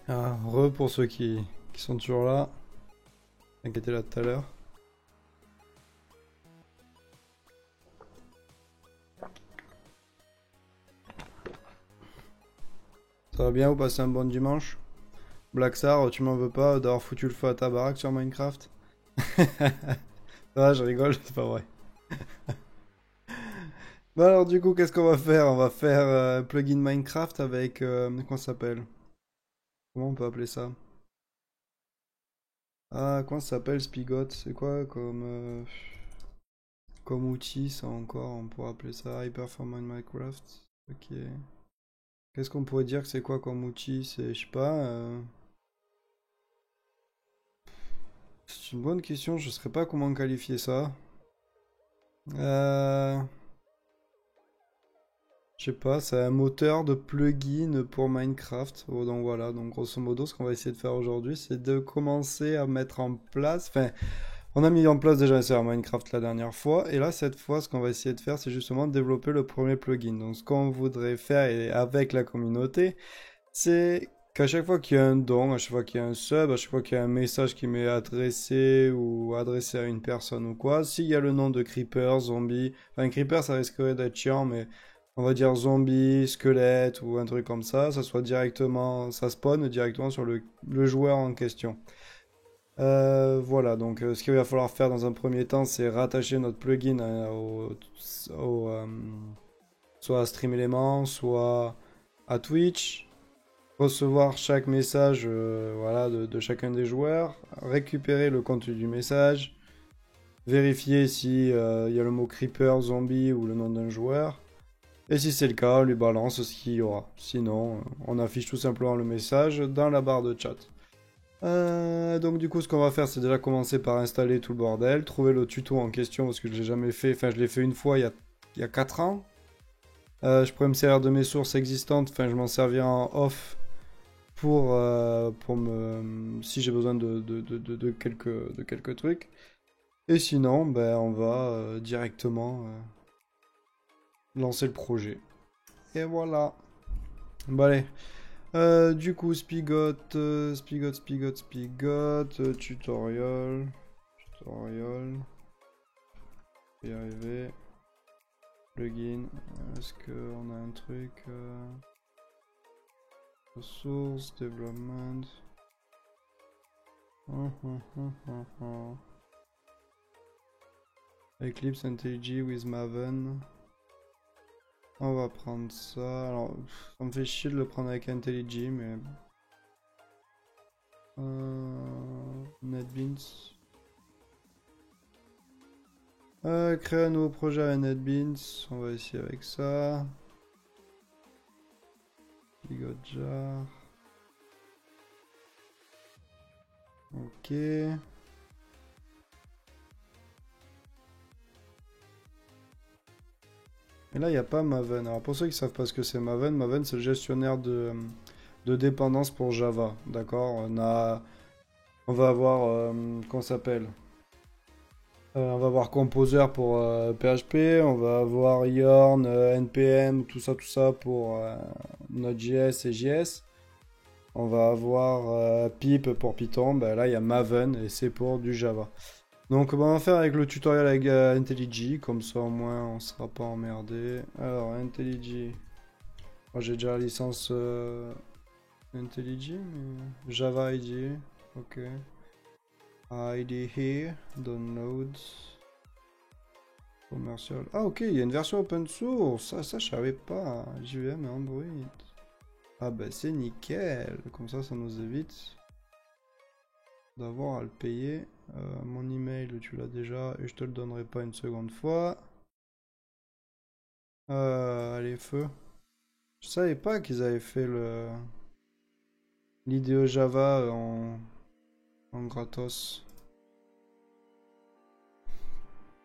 Ah, pour ceux qui sont toujours là, qui étaient là tout à l'heure. Ça va bien, vous passez un bon dimanche? Blacksar, tu m'en veux pas d'avoir foutu le feu à ta baraque sur Minecraft? Ah, je rigole, c'est pas vrai. Bah alors du coup, qu'est-ce qu'on va faire? On va faire plugin Minecraft avec... comment ça s'appelle? Comment on peut appeler ça? Ah, comment ça s'appelle Spigot? C'est quoi comme outil ça encore? On pourrait appeler ça High Performance Minecraft. Ok. Qu'est-ce qu'on pourrait dire que c'est quoi comme outil? C'est, je sais pas... c'est une bonne question, je ne saurais pas comment qualifier ça. Euh, je sais pas, c'est un moteur de plugin pour Minecraft. Oh, donc voilà, donc grosso modo, ce qu'on va essayer de faire aujourd'hui, c'est de commencer à mettre en place. Enfin, on a mis en place déjà un serveur Minecraft la dernière fois, et là, cette fois, ce qu'on va essayer de faire, c'est justement de développer le premier plugin. Donc, ce qu'on voudrait faire et avec la communauté, c'est qu'à chaque fois qu'il y a un don, à chaque fois qu'il y a un sub, à chaque fois qu'il y a un message qui m'est adressé ou adressé à une personne ou quoi, s'il y a le nom de creeper, zombie, enfin creeper ça risquerait d'être chiant, mais on va dire zombie, squelette ou un truc comme ça soit directement, ça spawn directement sur le joueur en question. Voilà, donc ce qu'il va falloir faire dans un premier temps, c'est rattacher notre plugin au, soit à Stream Element, soit à Twitch, recevoir chaque message voilà, de chacun des joueurs, récupérer le contenu du message, vérifier si il y a le mot creeper, zombie ou le nom d'un joueur. Et si c'est le cas, on lui balance ce qu'il y aura. Sinon, on affiche tout simplement le message dans la barre de chat. Donc du coup, ce qu'on va faire, c'est déjà commencer par installer tout le bordel, trouver le tuto en question parce que je l'ai jamais fait. Enfin, je l'ai fait une fois il y a 4 ans. Je pourrais me servir de mes sources existantes. Enfin, je m'en servirai en off pour me si j'ai besoin de quelques trucs. Et sinon, ben, on va directement lancer le projet. Et voilà. Bon allez. Du coup, Spigot, tutorial, je vais y arriver, plugin, est-ce qu'on a un truc, ressources, development, Eclipse IntelliJ with Maven. On va prendre ça. Alors, ça me fait chier de le prendre avec IntelliJ, mais. NetBeans. Créer un nouveau projet avec NetBeans. On va essayer avec ça. Bigodjar. Ok. Et là, il n'y a pas Maven. Alors, pour ceux qui ne savent pas ce que c'est Maven, Maven, c'est le gestionnaire de dépendance pour Java. D'accord. On va avoir. Qu'on s'appelle on va avoir Composer pour PHP. On va avoir Yorn, NPM, tout ça pour Node.js et JS. On va avoir Pip pour Python. Ben là, il y a Maven et c'est pour du Java. Donc, on va faire avec le tutoriel avec IntelliJ. Comme ça, au moins, on sera pas emmerdé. Alors, IntelliJ. Moi, j'ai déjà la licence IntelliJ, mais Java IDE. Ok. IDE here. Download. Commercial. Ah, ok, il y a une version open source. Ça je savais pas. JVM et Android. Ah, bah, c'est nickel. Comme ça nous évite d'avoir à le payer. Mon email, tu l'as déjà et je te le donnerai pas une seconde fois. Allez, feu. Je savais pas qu'ils avaient fait l'IDE Java en gratos.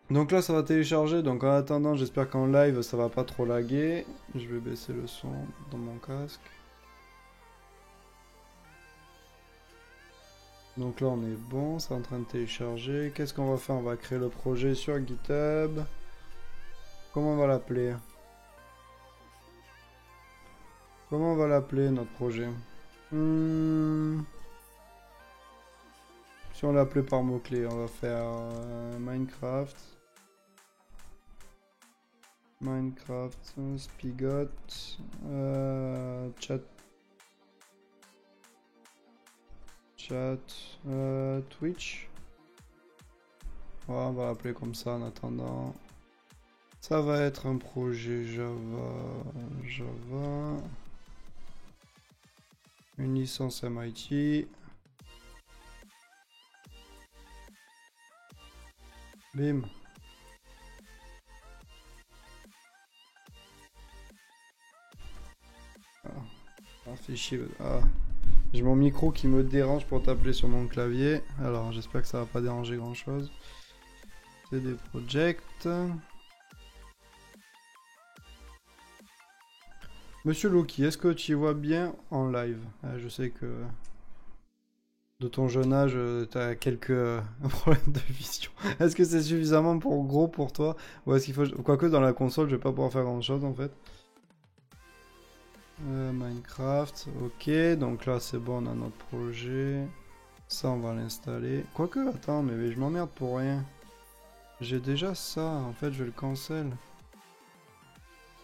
Donc là, ça va télécharger. Donc en attendant, j'espère qu'en live, ça va pas trop laguer. Je vais baisser le son dans mon casque. Donc là, on est bon. C'est en train de télécharger. Qu'est-ce qu'on va faire? On va créer le projet sur GitHub. Comment on va l'appeler? Comment on va l'appeler, notre projet? Hmm, Si on l'appelait par mots-clés, on va faire Minecraft. Minecraft, Spigot, chat, Twitch. Voilà, on va l'appeler comme ça en attendant. Ça va être un projet Java, une licence MIT. Bim. Fait chier. J'ai mon micro qui me dérange pour t'appeler sur mon clavier. Alors j'espère que ça va pas déranger grand chose. C'est des projects. Monsieur Loki, est-ce que tu y vois bien en live? Je sais que de ton jeune âge, t'as quelques problèmes de vision. Est-ce que c'est suffisamment gros pour toi? Ou est-ce qu'il faut... Quoique dans la console, je vais pas pouvoir faire grand chose en fait. Minecraft, ok, donc là c'est bon, on a notre projet. Ça on va l'installer. Quoique, attends, mais je m'emmerde pour rien. J'ai déjà ça, en fait je vais le cancel.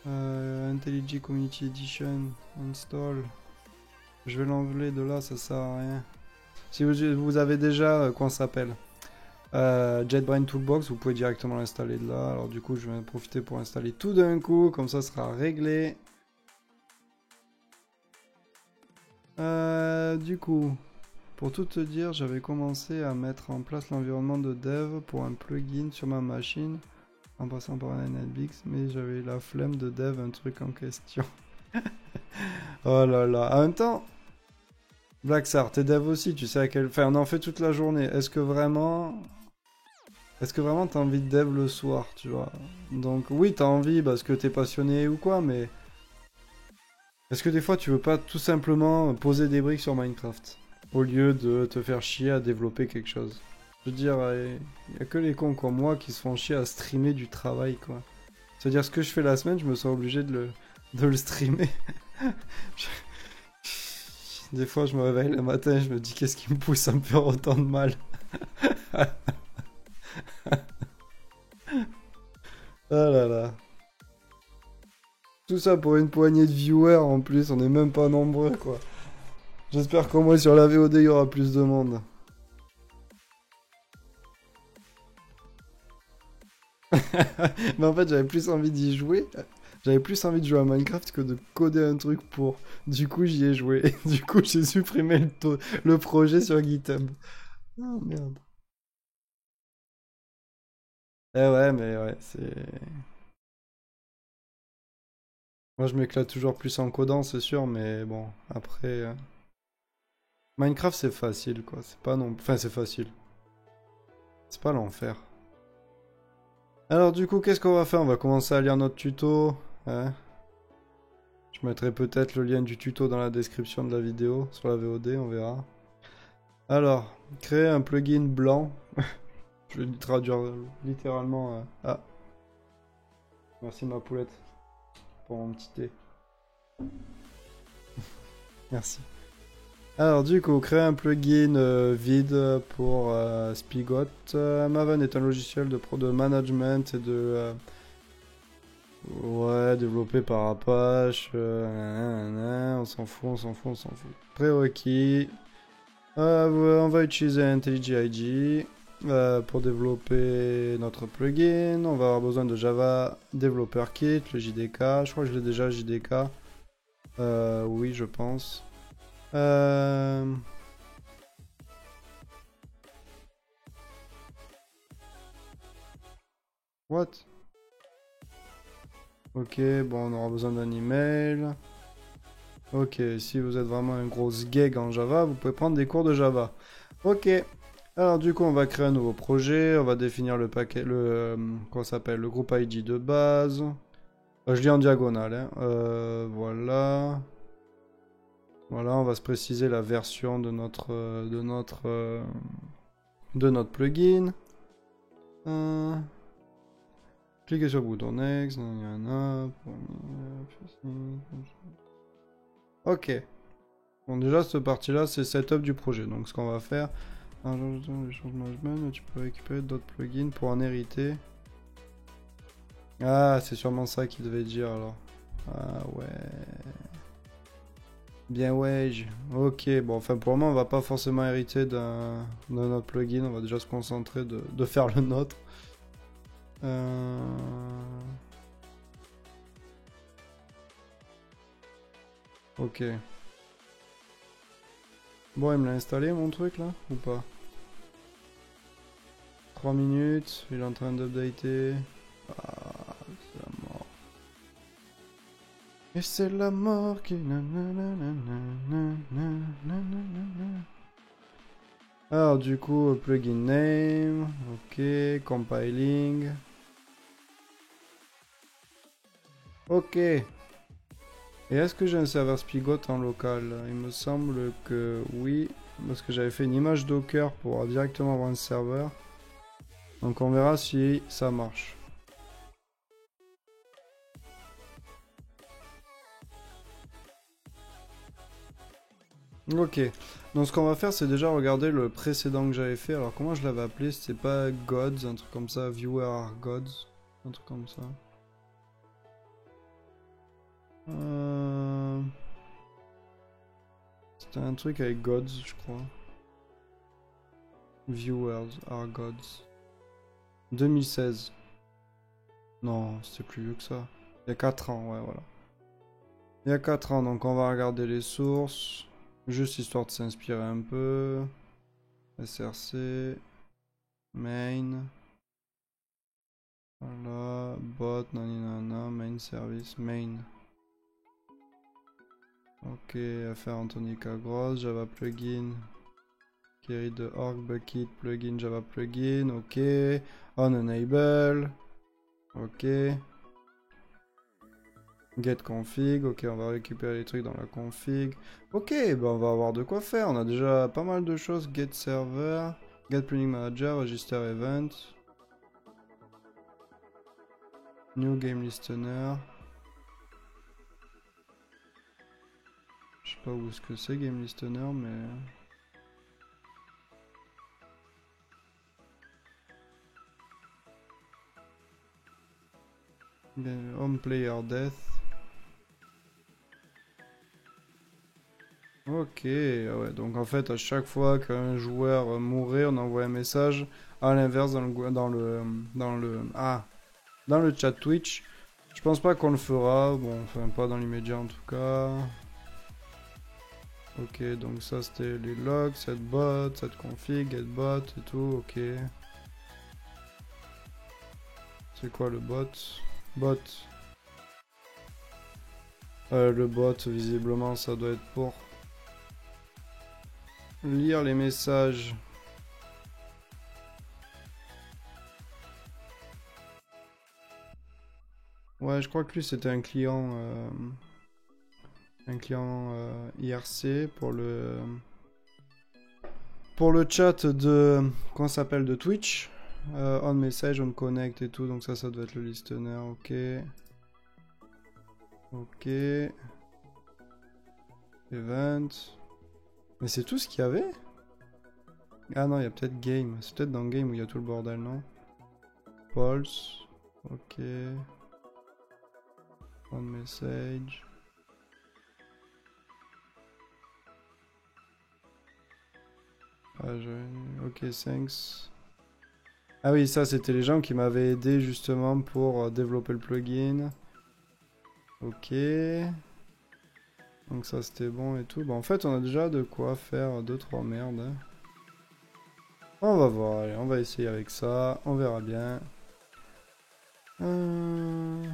IntelliJ Community Edition, install. Je vais l'enlever de là, ça sert à rien. Si vous avez déjà, comment ça s'appelle, JetBrains Toolbox, vous pouvez directement l'installer de là. Alors du coup je vais en profiter pour installer tout d'un coup, comme ça sera réglé. Du coup, pour tout te dire, j'avais commencé à mettre en place l'environnement de dev pour un plugin sur ma machine, en passant par un NetBeans, mais j'avais la flemme de dev un truc en question. Oh là là, en même temps, Blackstar, t'es dev aussi, tu sais à quel... Enfin, on en fait toute la journée. Est-ce que vraiment t'as envie de dev le soir, tu vois? Donc oui, t'as envie parce que t'es passionné ou quoi, mais... Est-ce que des fois tu veux pas tout simplement poser des briques sur Minecraft au lieu de te faire chier à développer quelque chose? Je veux dire, il y a que les cons comme moi qui se font chier à streamer du travail, quoi. C'est-à-dire, ce que je fais la semaine, je me sens obligé de le streamer. Des fois, je me réveille le matin, je me dis qu'est-ce qui me pousse à me faire autant de mal. Ah là là. Tout ça pour une poignée de viewers en plus, on est même pas nombreux, quoi. J'espère qu'au moins sur la VOD, il y aura plus de monde. Mais en fait, j'avais plus envie d'y jouer. J'avais plus envie de jouer à Minecraft que de coder un truc pour. Du coup, j'y ai joué. Du coup, j'ai supprimé le projet sur GitHub. Oh merde. Eh ouais, mais ouais, c'est. Moi, je m'éclate toujours plus en codant, c'est sûr, mais bon, après. Minecraft, c'est facile, quoi. C'est pas non. Enfin, c'est facile. C'est pas l'enfer. Alors, du coup, qu'est-ce qu'on va faire? On va commencer à lire notre tuto. Hein. Je mettrai peut-être le lien du tuto dans la description de la vidéo, sur la VOD, on verra. Alors, créer un plugin blanc. Je vais traduire littéralement. Ah, merci ma poulette pour mon petit thé. Merci. Alors du coup, créer un plugin vide pour Spigot. Maven est un logiciel de management et ouais, développé par Apache. On s'en fout, on s'en fout, on s'en fout. Prérequis. On va utiliser IntelliJ IDE pour développer notre plugin. On va avoir besoin de Java Developer Kit, le JDK. Je crois que je l'ai déjà, JDK. Oui, je pense. What? Ok, bon, on aura besoin d'un email. Ok, si vous êtes vraiment un gros gag en Java, vous pouvez prendre des cours de Java. Ok. Alors du coup, on va créer un nouveau projet, on va définir le paquet, comment ça s'appelle, le groupe ID de base. Je lis en diagonale, hein. Voilà. Voilà, on va se préciser la version de notre plugin. Cliquez sur le bouton Next. Ok. Bon, déjà, cette partie-là, c'est setup du projet. Donc, ce qu'on va faire, un management, tu peux récupérer d'autres plugins pour en hériter. Ah, c'est sûrement ça qu'il devait dire alors. Ah ouais. Bien ouais. Ok, bon, enfin pour le moment, on va pas forcément hériter d'un autre plugin. On va déjà se concentrer de faire le nôtre. Ok. Bon, il me l'a installé mon truc là, ou pas? 3 minutes, il est en train d'updater. Ah, c'est la mort. Et c'est la mort qui... Alors du coup, plugin name, ok, compiling. Ok. Et est-ce que j'ai un serveur Spigot en local? Il me semble que oui, parce que j'avais fait une image Docker pour directement avoir un serveur. Donc on verra si ça marche. Ok, donc ce qu'on va faire c'est déjà regarder le précédent que j'avais fait. Alors comment je l'avais appelé? C'était pas Gods, un truc comme ça, Viewer are Gods, un truc comme ça. Euh, C'était un truc avec Gods, je crois. Viewers are Gods. 2016. Non, c'était plus vieux que ça. Il y a 4 ans, ouais, voilà. Il y a 4 ans, donc on va regarder les sources. Juste histoire de s'inspirer un peu. SRC. Main. Voilà. Bot, naninana. Main service. Main. Ok, affaire Anthony Cagros. Java plugin. Query de org bucket. Plugin Java plugin. Ok. On enable. Ok. Get config, ok, on va récupérer les trucs dans la config. Ok, ben on va avoir de quoi faire. On a déjà pas mal de choses. Get server, get plugin manager, register event, new game listener. Je sais pas où est-ce que c'est game listener, mais home player death. Ok, ah ouais, donc en fait à chaque fois qu'un joueur mourait, on envoie un message. À l'inverse dans le chat Twitch. Je pense pas qu'on le fera, bon, enfin pas dans l'immédiat en tout cas. Ok, donc ça c'était les logs, set bot, set config, get bot et tout, ok. C'est quoi le bot? Bot. Le bot, visiblement, ça doit être pour lire les messages. Ouais, je crois que lui c'était un client IRC pour le chat de, qu'on s'appelle de Twitch. On message, on connect et tout, donc ça doit être le listener, ok. Ok. Event. Mais c'est tout ce qu'il y avait? Ah non, il y a peut-être game. C'est peut-être dans game où il y a tout le bordel, non? Pulse. Ok. On message. Ah, ok, thanks. Ah oui, ça c'était les gens qui m'avaient aidé justement pour développer le plugin. Ok. Donc ça c'était bon et tout. Bon, en fait, on a déjà de quoi faire 2-3 merdes, hein. On va voir, allez, on va essayer avec ça. On verra bien. Il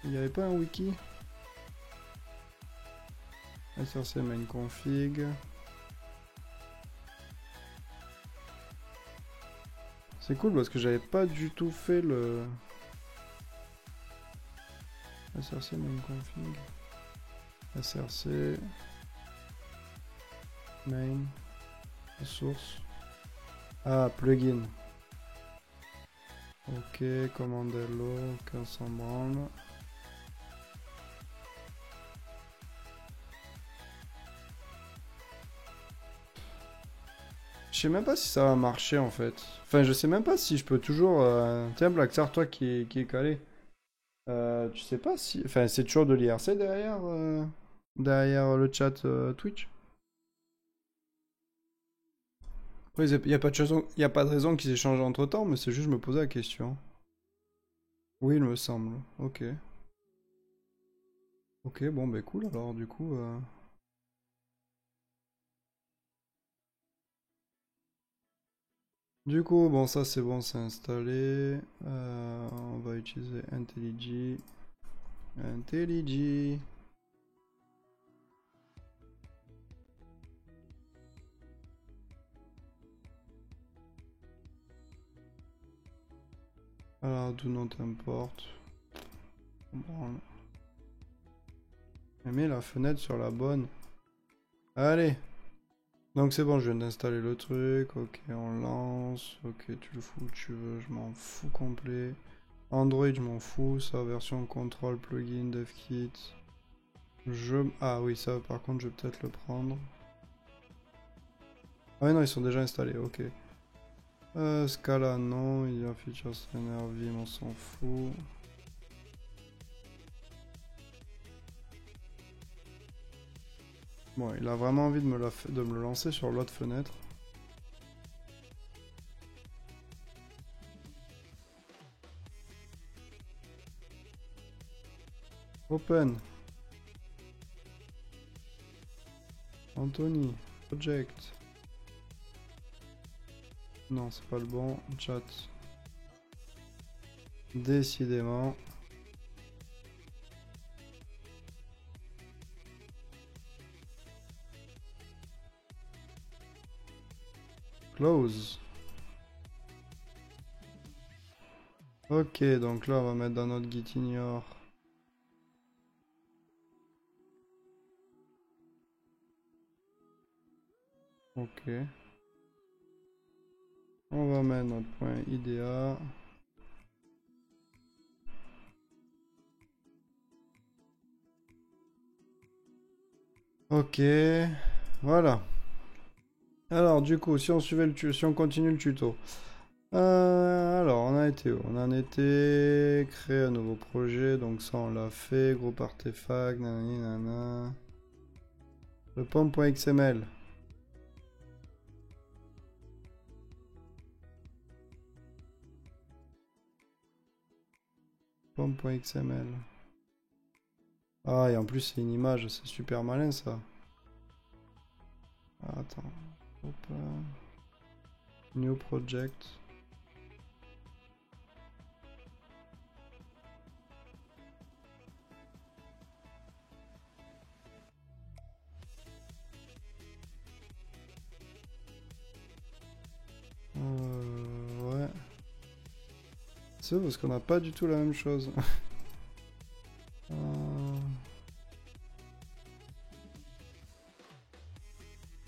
n'y avait pas un wiki? SRC main config. C'est cool parce que j'avais pas du tout fait le SRC main config. SRC main source. Ah, plugin. Ok, commandello, aucun s'en branle. Je sais même pas si ça va marcher en fait. Enfin, je sais même pas si je peux toujours. Tiens, Blackstar, toi qui est calé. Tu sais pas si. Enfin, c'est toujours de l'IRC derrière le chat Twitch. Après, il n'y a pas de raison, y a pas de raison qu'ils aient changé entre temps, mais c'est juste je me posais la question. Oui, il me semble. Ok. Ok, bon, bah cool alors, du coup. Du coup, bon, ça c'est bon, c'est installé. On va utiliser IntelliJ. IntelliJ. Alors, do not import. Bon, on met la fenêtre sur la bonne. Allez. Donc c'est bon, je viens d'installer le truc. Ok, on lance. Ok, tu le fous où tu veux. Je m'en fous complet. Android, je m'en fous. Ça, version contrôle, plugin, devkit. Ah oui, ça par contre, je vais peut-être le prendre. Ah oui, non, ils sont déjà installés. Ok. Scala, non. Il y a Features Vim, on s'en fout. Bon, il a vraiment envie de me le lancer sur l'autre fenêtre. Open. Anthony. Project. Non, c'est pas le bon. Chat. Décidément. Close. Ok, donc là on va mettre dans notre gitignore. Ok. On va mettre notre point IDA. Ok. Voilà. Alors du coup, si on suivait si on continue le tuto. Alors, on a été où? On en était créé un nouveau projet, donc ça on l'a fait, groupe artefact, nanani nana. Le pom.xml. Pom.xml. Ah, et en plus c'est une image, c'est super malin ça. Ah, attends. Hop, New project. Ouais. C'est parce qu'on n'a pas du tout la même chose.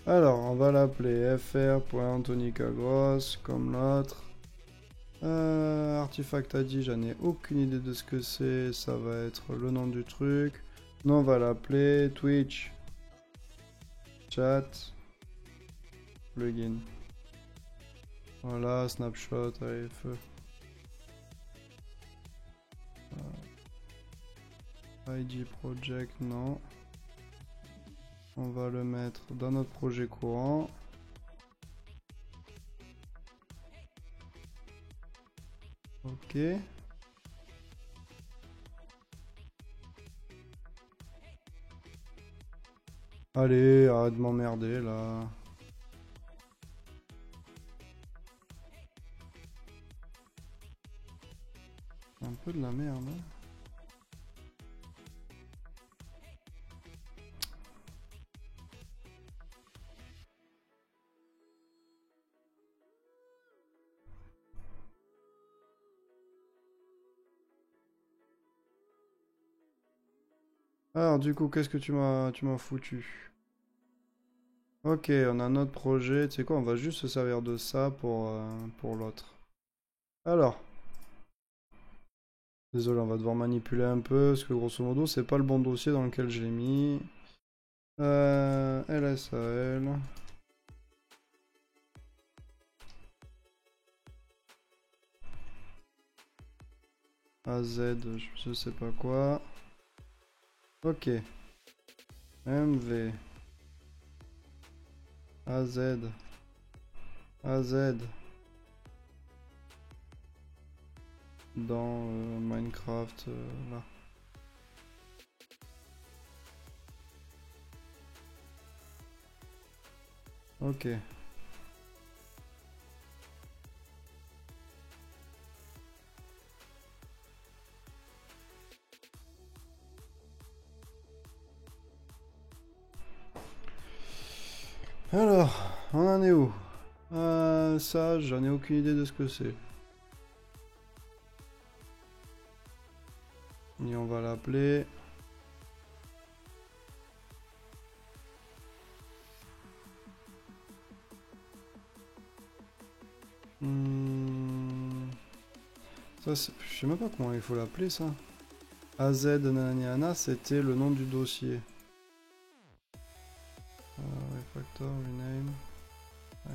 Alors, on va l'appeler fr.antonicagros comme l'autre. Artefact ID, j'en ai aucune idée de ce que c'est. Ça va être le nom du truc. Nous, on va l'appeler Twitch. Chat. Plugin. Voilà, snapshot, allez, feu. ID project, non. On va le mettre dans notre projet courant. Ok. Allez, arrête de m'emmerder là. Un peu de la merde. Hein. Alors du coup, qu'est-ce que tu m'as foutu? Ok, on a notre projet. Tu sais quoi, on va juste se servir de ça pour l'autre. Alors, désolé, on va devoir manipuler un peu parce que grosso modo, c'est pas le bon dossier dans lequel je l'ai mis. LSAL. AZ, je sais pas quoi. Ok. MV. AZ. AZ. Dans Minecraft, là. Ok. Alors, on en est où? Ça, j'en ai aucune idée de ce que c'est. Et on va l'appeler. Hmm, Ça, je sais même pas comment il faut l'appeler ça. AZ nanana, c'était le nom du dossier. Refactor, rename. Ouais.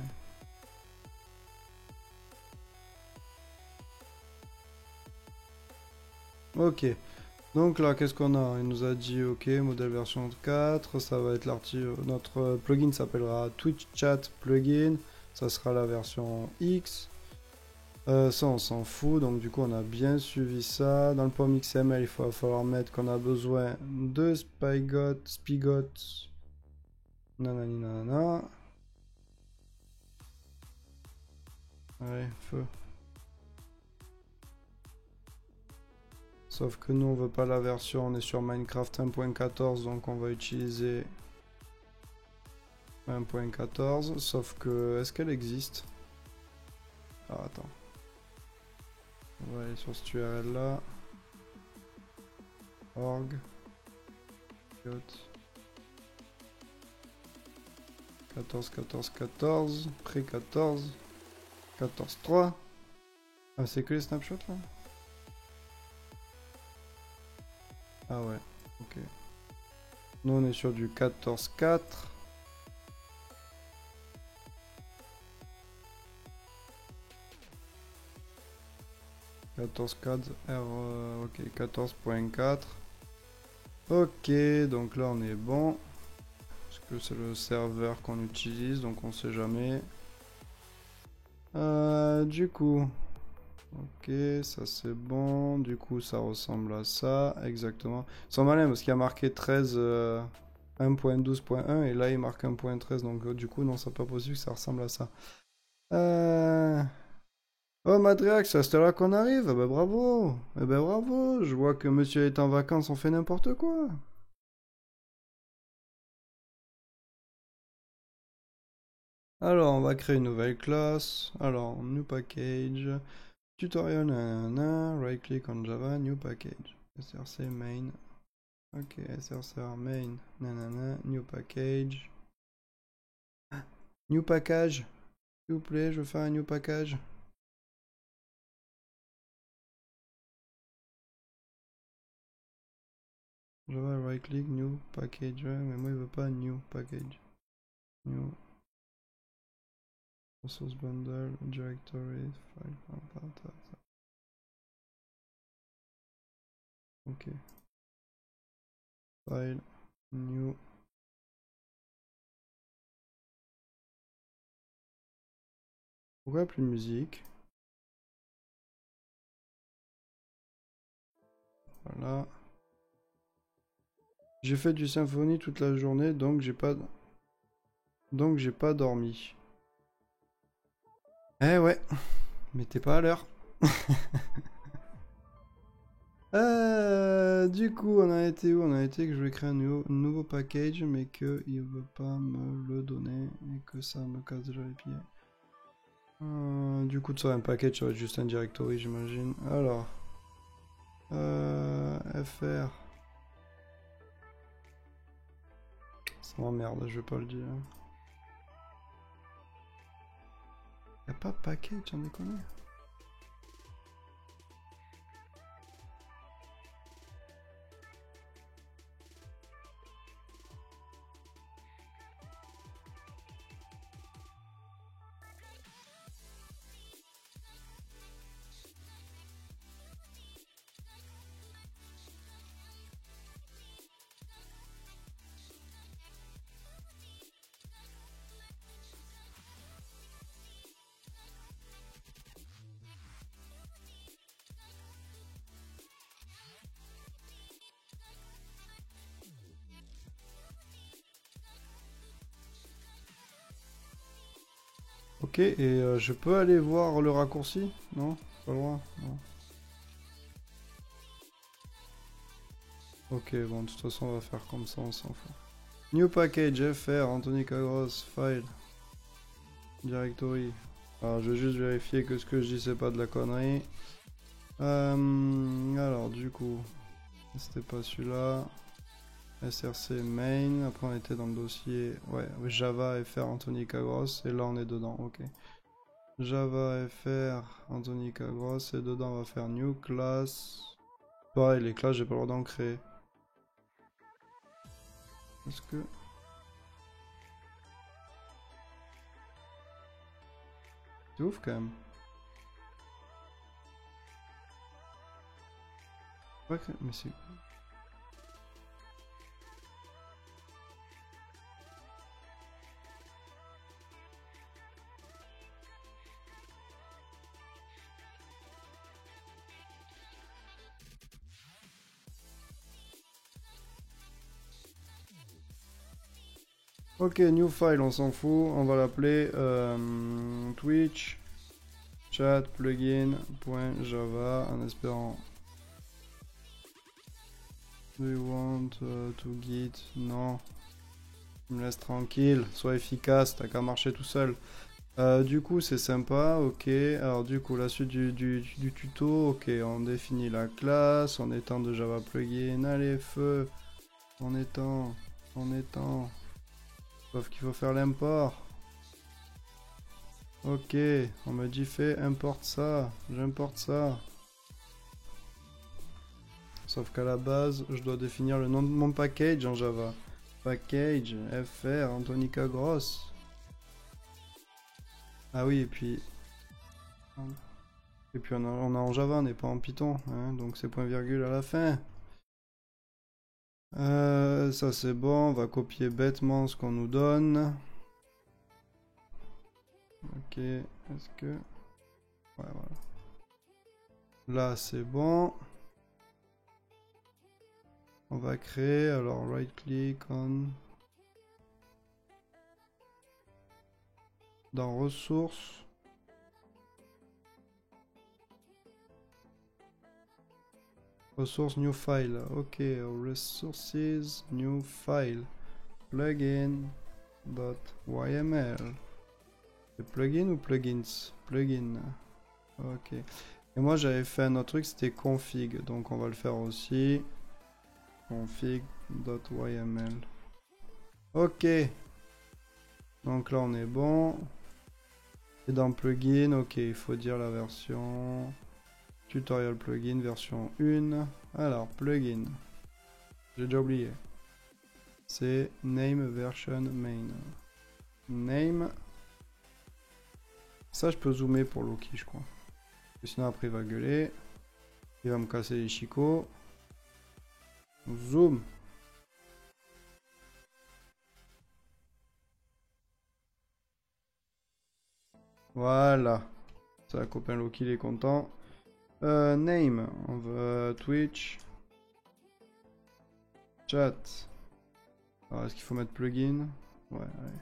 Ok. Donc là, qu'est-ce qu'on a? Il nous a dit, ok, modèle version 4, ça va être l'article. Notre plugin s'appellera Twitch Chat Plugin. Ça sera la version X. Ça, on s'en fout. Donc, du coup, on a bien suivi ça. Dans le POM XML, il va falloir mettre qu'on a besoin de Spigot, nanani nanana. Ouais, feu. Sauf que nous, on veut pas la version. On est sur Minecraft 1.14, donc on va utiliser 1.14. Sauf que, est-ce qu'elle existe? Ah, attends. On va aller sur cette URL là. Org. 14, 14, 14. Pré 14. 14, 3. Ah, c'est que les snapshots là? Ah ouais, ok. Nous on est sur du 14, 4. 14, 4, ok, 14.4. Ok, donc là on est bon. Parce que c'est le serveur qu'on utilise, donc on sait jamais. Du coup, ok, ça c'est bon. Du coup, ça ressemble à ça, exactement. Ils sont malins parce qu'il y a marqué 13, 1.12.1 et là il marque 1.13. Donc du coup, non, c'est pas possible que ça ressemble à ça. Oh, Madriax, c'est là qu'on arrive. Eh ben bravo. Eh ben bravo. Je vois que monsieur est en vacances, on fait n'importe quoi. Alors, on va créer une nouvelle classe. Alors, new package. Tutorial, nanana, right click on Java, new package. src main. Ok, src main, nanana, new package. New package. S'il vous plaît, je veux faire un new package. Java, right click, new package. Ouais, mais moi, il veut pas new package. New resource bundle, directory, file. Ok. File, new. Pourquoi plus de musique? Voilà. J'ai fait du symphonie toute la journée, donc j'ai pas dormi. Eh ouais, mais t'es pas à l'heure. Du coup, on a été où? On a été que je vais créer un nouveau package, mais qu'il veut pas me le donner et que ça me casse déjà les pieds. Du coup, ça, un package, ça va être juste un directory, j'imagine. Alors, fr. Ça m'emmerde, je vais pas le dire. Y'a pas package, j'en déconne. Ok, et je peux aller voir le raccourci? Non? Pas loin? Non. Ok, bon, de toute façon, on va faire comme ça, on s'en fout. New package FR, Anthony Cagros, file, directory. Alors, je vais juste vérifier que ce que je dis, c'est pas de la connerie. Alors, du coup, c'était pas celui-là. SRC main, après on était dans le dossier, ouais, Java FR Anthony Cagros, et là on est dedans, ok. Java FR Anthony Cagros, et dedans on va faire new class. Pareil, les classes j'ai pas le droit d'en créer. Est-ce que... C'est ouf quand même. Ouais, mais c'est... Ok, new file, on s'en fout, on va l'appeler Twitch chat plugin.java en espérant. Do you want to git? Non. Tu me laisse tranquille, sois efficace, t'as qu'à marcher tout seul. Du coup, c'est sympa, ok. Alors, du coup, la suite du tuto, ok. On définit la classe, on étend de Java plugin. Allez, feu. On étend, on étend. Sauf qu'il faut faire l'import. Ok, on me dit fait, importe ça. J'importe ça. Sauf qu'à la base, je dois définir le nom de mon package en Java. Package, fr, Anthony Cagros. Ah oui, et puis... Et puis on est en Java, on n'est pas en Python, hein, donc c'est point virgule à la fin. Ça c'est bon, on va copier bêtement ce qu'on nous donne. Ok, est-ce que... Ouais, voilà. Là c'est bon. On va créer, alors right click on... Dans ressources. Ressources new file, ok, resources new file. Plugin.yml. C'est plugin ou plugins? Plugin. Ok. Et moi j'avais fait un autre truc, c'était config. Donc on va le faire aussi. Config.yml. Ok. Donc là on est bon. Et dans plugin, ok, il faut dire la version. Tutorial plugin version 1. Alors, plugin. J'ai déjà oublié. C'est name version main. Name. Ça, je peux zoomer pour Loki, je crois. Sinon, après, il va gueuler. Il va me casser les chicots. Zoom. Voilà. Ça, copain Loki, il est content. Name. On va Twitch. Chat. Alors, est-ce qu'il faut mettre plugin? Ouais, allez.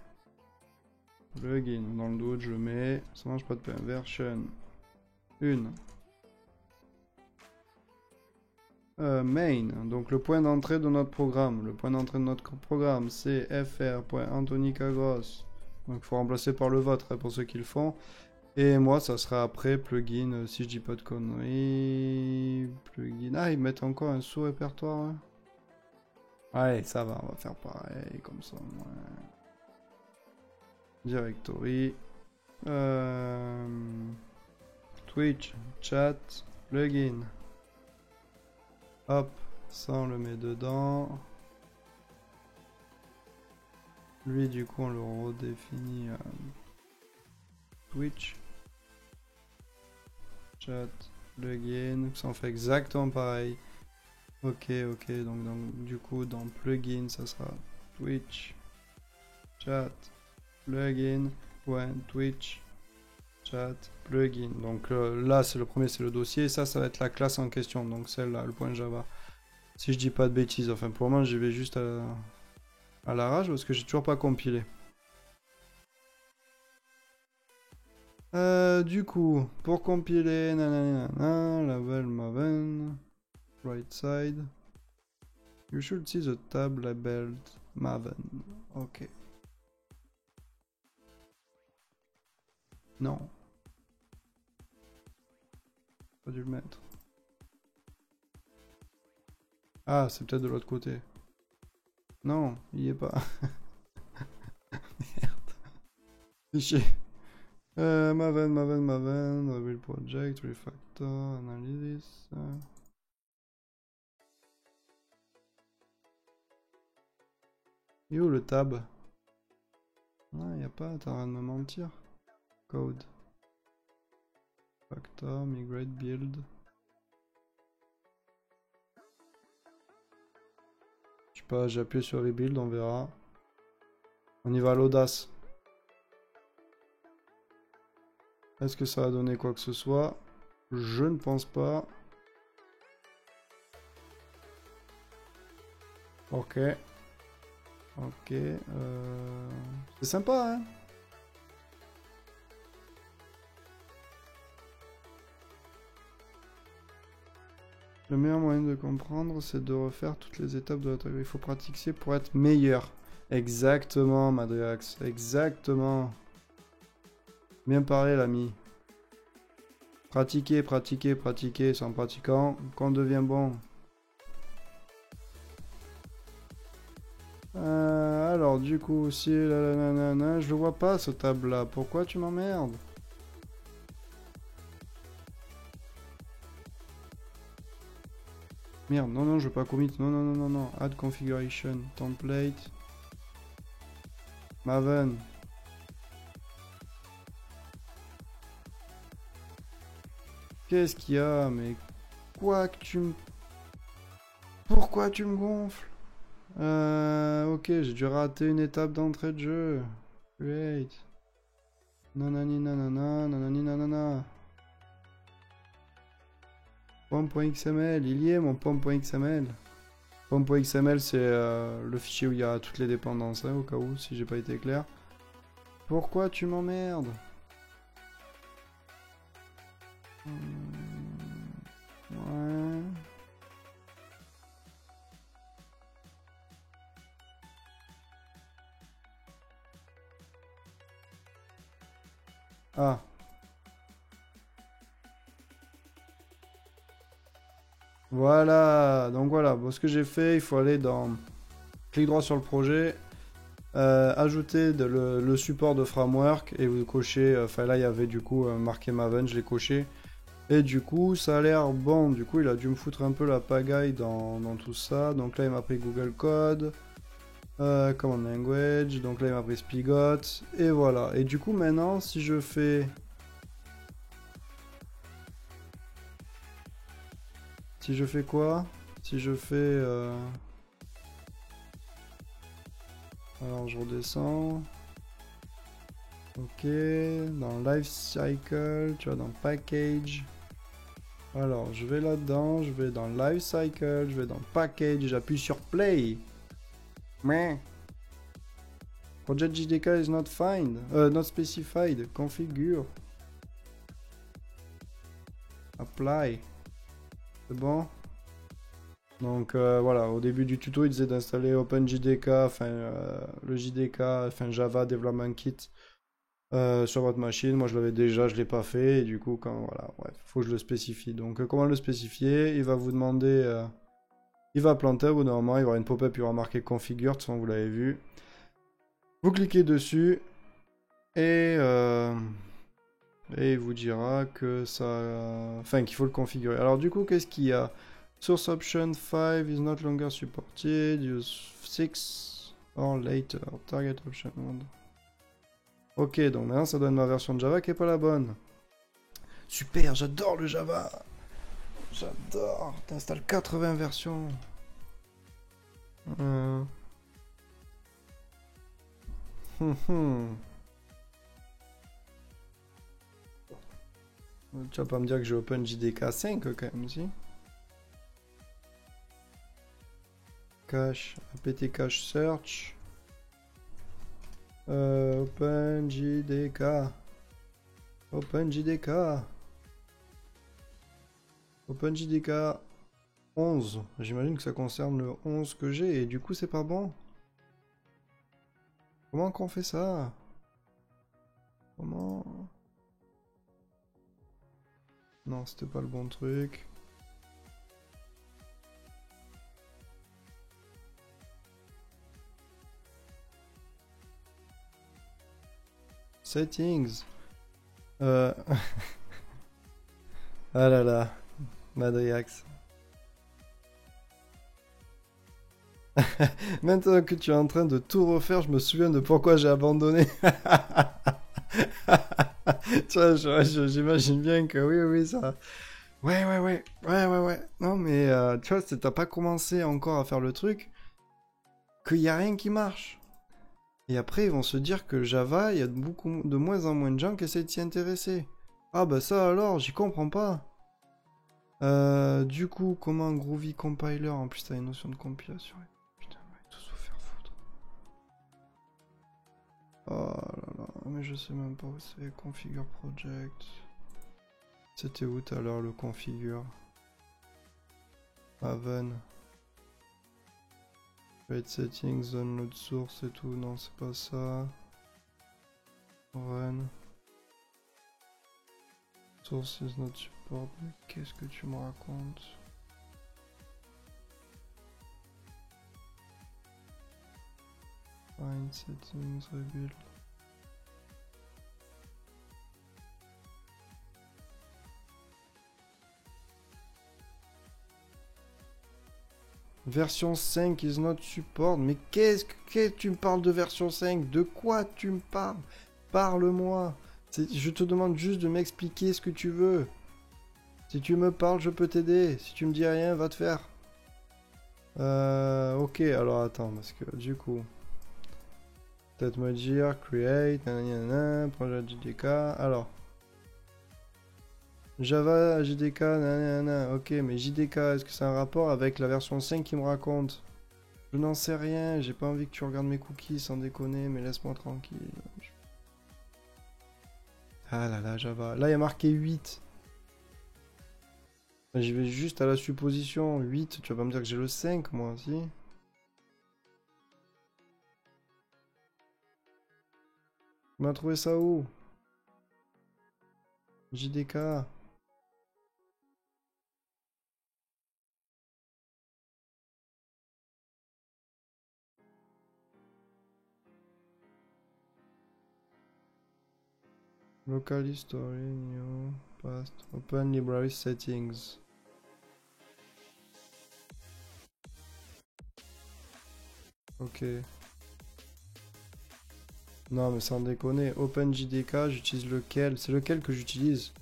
Plugin. Dans le doute, je mets. Ça mange pas de pain. Version 1. Main, donc le point d'entrée de notre programme. Le point d'entrée de notre programme, c'est fr.anthonycagros. Donc il faut remplacer par le vôtre hein, pour ceux qui le font. Et moi, ça sera après plugin, si je dis pas de conneries. Plugin. Ah, ils mettent encore un sous-répertoire. Hein. Allez, ça va, on va faire pareil, comme ça. Ouais. Directory. Twitch, chat, plugin. Hop, ça on le met dedans. Lui du coup on le redéfinit Twitch. Chat, plugin, ça on fait exactement pareil. Ok, donc du coup dans plugin ça sera Twitch. Chat, plugin, Twitch. Chat, plugin. Donc là c'est le premier, c'est le dossier. Ça va être la classe en question, donc celle-là, le point Java. Si je dis pas de bêtises, enfin pour moi j'y vais juste à l'arrache parce que j'ai toujours pas compilé. Du coup, pour compiler, nanana, label Maven, right side. You should see the tab labeled Maven. Ok. Non. Pas dû le mettre. Ah, c'est peut-être de l'autre côté. Non, il y est pas. Merde. Fichier. Maven, Rebuild Project, Refactor, Analysis. Et où le tab? Ah, y a pas, t'es en train de me mentir. Code. Factor, Migrate, Build. Je sais pas, j'ai appuyé sur Rebuild, on verra. On y va à l'audace. Est-ce que ça va donner quoi que ce soit? Je ne pense pas. Ok. Ok. C'est sympa, hein? Le meilleur moyen de comprendre, c'est de refaire toutes les étapes de l'attaque. Il faut pratiquer pour être meilleur. Exactement, Madriax. Exactement. Bien parlé, l'ami. Pratiquer, pratiquer, pratiquer. C'est en pratiquant qu'on devient bon. Alors, du coup, si je le vois pas, ce tab-là. Pourquoi tu m'emmerdes? Merde, non, non, je veux pas commit. Non, non, non, non, non. Add configuration, template. Maven. Qu'est-ce qu'il y a? Mais quoi que tu me... Pourquoi tu me gonfles? Ok, j'ai dû rater une étape d'entrée de jeu. Great. Nanani nanana, nanani nanana. Pom.xml, il y est mon pom.xml. Pom.xml, c'est le fichier où il y a toutes les dépendances, hein, au cas où, si j'ai pas été clair. Pourquoi tu m'emmerdes? Ouais. Ah. Voilà. Donc voilà. Bon, ce que j'ai fait, il faut aller dans... Clic droit sur le projet. Ajouter le support de framework. Et vous cochez... Enfin là, il y avait du coup marqué Maven. Je l'ai coché. Et du coup, ça a l'air bon. Du coup, il a dû me foutre un peu la pagaille dans tout ça. Donc là, il m'a pris Google Code. Command Language. Donc là, il m'a pris Spigot. Et voilà. Et du coup, maintenant, si je fais... Si je fais quoi? Si je fais... Alors, je redescends. Ok. Dans Life Cycle, tu vois, dans Package. Alors, je vais là-dedans, je vais dans Life Cycle, je vais dans Package, j'appuie sur Play. Mais Project JDK is not find, not specified. Configure. Apply. C'est bon? Donc voilà, au début du tuto, il disait d'installer OpenJDK, enfin le JDK, enfin Java Development Kit sur votre machine. Moi, je l'avais déjà, je l'ai pas fait, et du coup, quand voilà, bref, faut que je le spécifie. Donc comment le spécifier? Il va vous demander, il va planter au bout d'un moment, il va y avoir une pop-up, il y aura marqué Configure, de toute façon, vous l'avez vu. Vous cliquez dessus et il vous dira que ça, enfin qu'il faut le configurer. Alors du coup, qu'est-ce qu'il y a? Source option 5 is not longer supported. Use 6 or later. Target option 1. Ok, donc maintenant ça donne ma version de Java qui est pas la bonne. Super, j'adore le Java. J'adore. T'installes 80 versions. Tu vas pas me dire que j'ai OpenJDK 5 quand même, si? Cache, apt cache search. OpenJDK. OpenJDK. OpenJDK 11. J'imagine que ça concerne le 11 que j'ai et du coup c'est pas bon. Comment qu'on fait ça? Comment? Non, c'était pas le bon truc. Settings. Ah là là, Madriax. Maintenant que tu es en train de tout refaire, je me souviens de pourquoi j'ai abandonné. Tu vois, j'imagine bien que oui, oui, ça. Ouais. Non, mais tu vois, t'as pas commencé encore à faire le truc, qu'il y a rien qui marche. Et après, ils vont se dire que Java, il y a de moins en moins de gens qui essaient de s'y intéresser. Ah bah ça alors, j'y comprends pas. Du coup, comment Groovy Compiler, en plus t'as une notion de compilation. Putain, on va tous vous faire foutre. Oh là là, mais je sais même pas où c'est. Configure project. C'était où tout à l'heure le configure? Haven. Create settings, download source et tout. Non, c'est pas ça. Run. Source is not support. Mais qu'est-ce que tu me racontes? Find settings, rebuild. Version 5 is not support. Mais qu'est-ce que tu me parles de version 5? De quoi tu me parles? Parle-moi. Je te demande juste de m'expliquer ce que tu veux. Si tu me parles, je peux t'aider. Si tu me dis rien, va te faire. Ok, alors attends, parce que du coup... Peut-être me dire, create, nanana, projet JDK. Alors... Java, JDK, nanana. Ok, mais JDK, est-ce que c'est un rapport avec la version 5 qui me raconte? Je n'en sais rien, j'ai pas envie que tu regardes mes cookies sans déconner, mais laisse-moi tranquille. Ah là là, Java. Là, il y a marqué 8. J'y vais juste à la supposition. 8, tu vas pas me dire que j'ai le 5, moi, si? Tu m'as trouvé ça où? JDK. Local history, new, past, open library settings. Ok. Non, mais sans déconner. OpenJDK, j'utilise lequel? C'est lequel que j'utilise?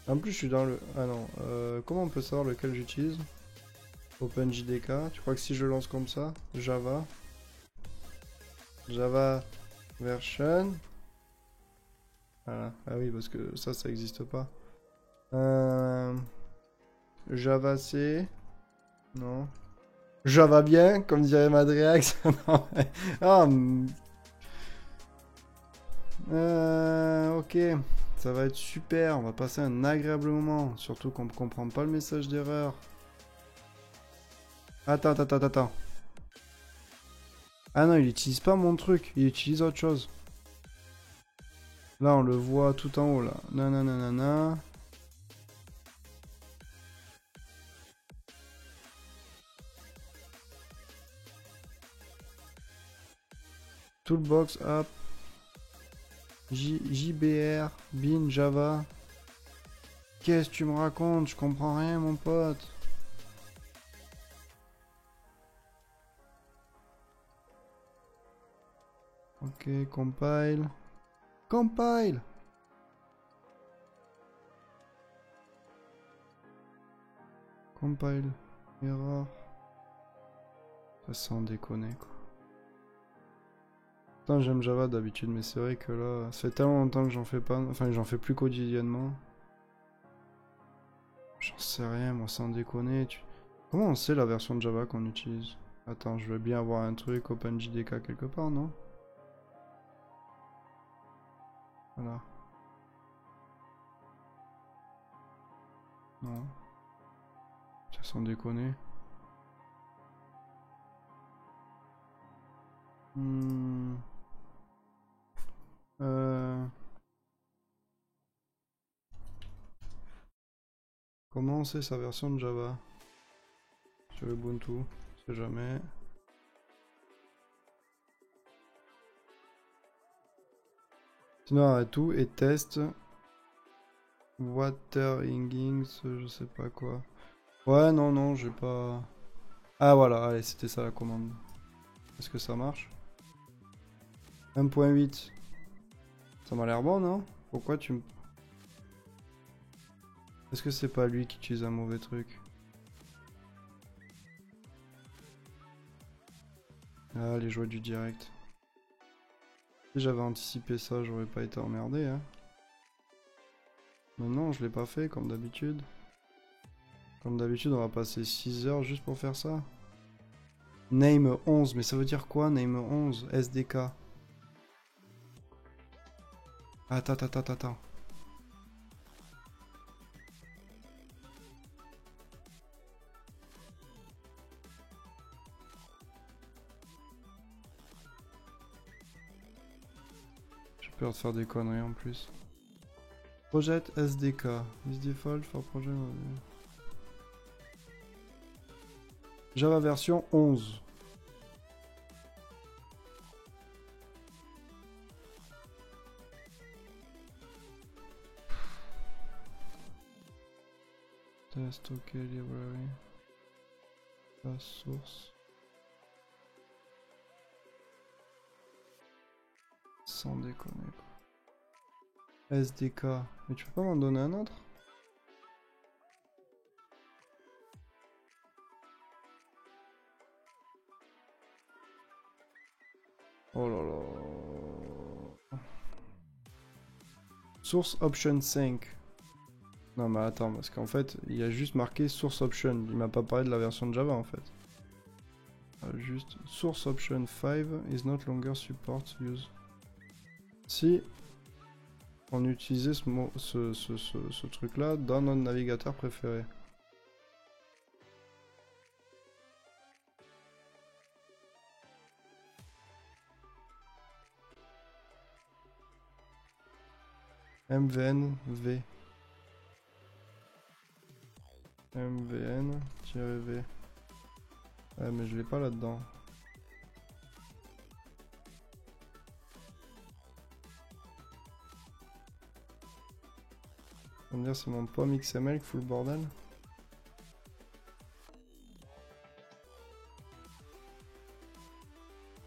En plus, je suis dans le... Ah non. Comment on peut savoir lequel j'utilise? OpenJDK. Tu crois que si je lance comme ça? Java. Java version. Voilà. Ah oui, parce que ça existe pas. Java C. Non. Java bien, comme dirait Madriax. Non, ah, ok. Ça va être super. On va passer un agréable moment. Surtout qu'on ne comprend pas le message d'erreur. Attends. Ah non, il utilise pas mon truc. Il utilise autre chose. Là, on le voit tout en haut, là. Nanana. Toolbox app. JBR. Bin Java. Qu'est-ce que tu me racontes? Je comprends rien, mon pote. Ok, compile. Compile! Compile. Error. Ça sans déconner, quoi. Putain, j'aime Java d'habitude, mais c'est vrai que là, ça fait tellement longtemps que j'en fais pas. Enfin, j'en fais plus quotidiennement. J'en sais rien, moi, sans déconner. Comment on sait la version de Java qu'on utilise? Attends, je veux bien avoir un truc OpenJDK quelque part, non? Voilà. Non. Tiens, sans déconner. Hmm. Comment on sait sa version de Java? Sur Ubuntu, on sait jamais. Sinon, arrête tout et teste. Wateringings, je sais pas quoi. Ouais, non, non, j'ai pas. Ah voilà, allez, c'était ça la commande. Est-ce que ça marche? 1.8. Ça m'a l'air bon, non? Pourquoi tu me... Est-ce que c'est pas lui qui utilise un mauvais truc? Ah, les joies du direct. Si j'avais anticipé ça, j'aurais pas été emmerdé, hein. Mais non, je l'ai pas fait, comme d'habitude. Comme d'habitude, on va passer 6 heures juste pour faire ça. Name 11, mais ça veut dire quoi, Name 11? SDK. Attends, attends, attends, attends. J'ai peur de faire des conneries en plus. Project SDK. Is default for project. Java version 11. Test, ok, library. La source. Sans déconner quoi. SDK. Mais tu peux pas m'en donner un autre? Oh là là. Source option 5. Non mais attends, parce qu'en fait, il y a juste marqué source option. Il m'a pas parlé de la version de Java en fait. Juste source option 5 is not longer support use. Si on utilisait ce truc là dans notre navigateur préféré. MVN-V. MVN-V. Ouais, mais je l'ai pas là-dedans. On va dire c'est mon pomme XML qui fout le bordel.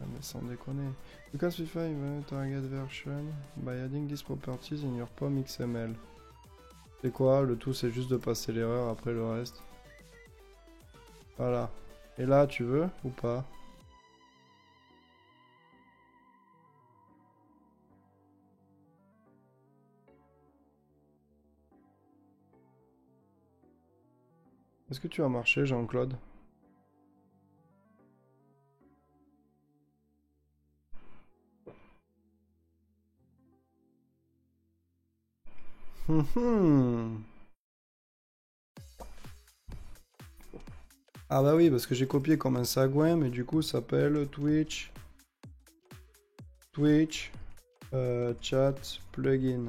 Ah mais sans déconner. You can specify the target version by adding these properties in your POM XML. C'est quoi? Le tout c'est juste de passer l'erreur après le reste. Voilà. Et là tu veux ou pas? Est-ce que tu as marché, Jean-Claude? Ah bah oui, parce que j'ai copié comme un sagouin, mais du coup ça s'appelle Twitch. Chat plugin.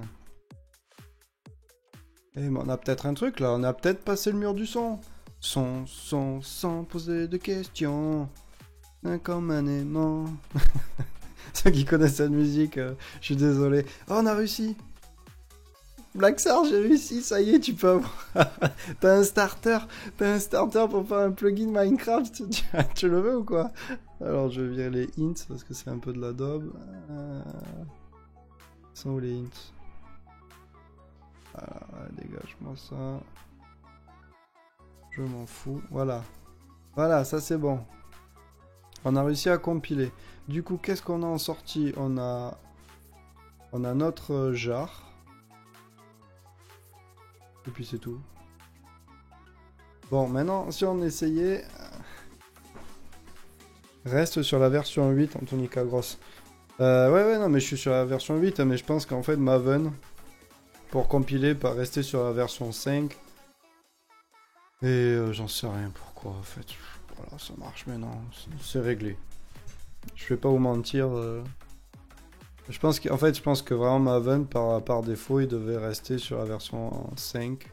Eh mais on a peut-être un truc là, on a peut-être passé le mur du son. Son, sans poser de questions. Comme un aimant. Ceux qui connaissent cette musique, je suis désolé. Oh, on a réussi. Blackstar, j'ai réussi, ça y est, tu peux avoir... T'as un starter pour faire un plugin Minecraft, tu le veux ou quoi? Alors je vais virer les hints parce que c'est un peu de l'Adobe. Sont où les hints? Alors, dégage-moi ça. Je m'en fous, voilà. Voilà, ça c'est bon. On a réussi à compiler. Du coup, qu'est-ce qu'on a en sortie? On a notre jar. Et puis c'est tout. Bon, maintenant, si on essayait... Reste sur la version 8, Anthony Cagros. Ouais, non, mais je suis sur la version 8, hein, mais je pense qu'en fait, Maven, pour compiler, pas rester sur la version 5. Et j'en sais rien pourquoi, en fait. Voilà, ça marche maintenant, c'est réglé. Je vais pas vous mentir. Je pense qu'en fait, je pense que vraiment Maven, par défaut, il devait rester sur la version 5.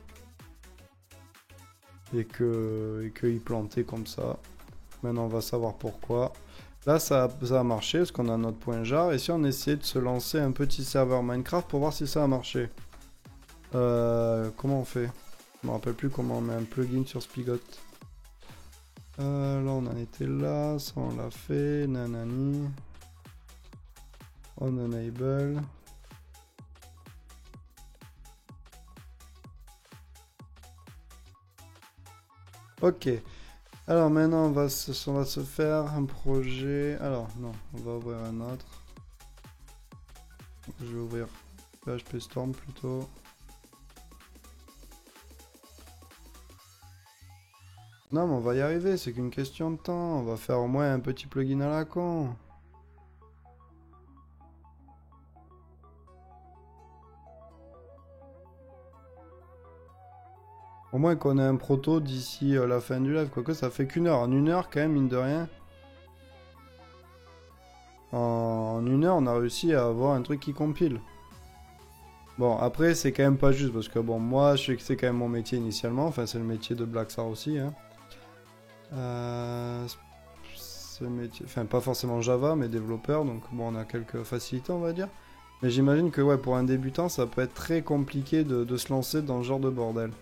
Et qu'il plantait comme ça. Maintenant, on va savoir pourquoi. Là, ça a marché parce qu'on a notre point jar. Et si on essayait de se lancer un petit serveur Minecraft pour voir si ça a marché. Comment on fait? Je me rappelle plus comment on met un plugin sur Spigot. Là, on en était là. Ça, on l'a fait. Nanani. On enable. Ok. Alors maintenant, on va se faire un projet. Alors, non, on va ouvrir un autre. Je vais ouvrir PHP Storm plutôt. Non, mais on va y arriver, c'est qu'une question de temps. On va faire au moins un petit plugin à la con. Au moins qu'on ait un proto d'ici la fin du live. Quoique ça fait qu'une heure. En une heure, quand même, mine de rien. En une heure, on a réussi à avoir un truc qui compile. Bon, après, c'est quand même pas juste. Parce que bon, moi, je sais que c'est quand même mon métier initialement. Enfin, c'est le métier de Blackstar aussi. Hein. C'est le métier... Enfin, pas forcément Java, mais développeur. Donc, bon, on a quelques facilités, on va dire. Mais j'imagine que, ouais, pour un débutant, ça peut être très compliqué de se lancer dans ce genre de bordel.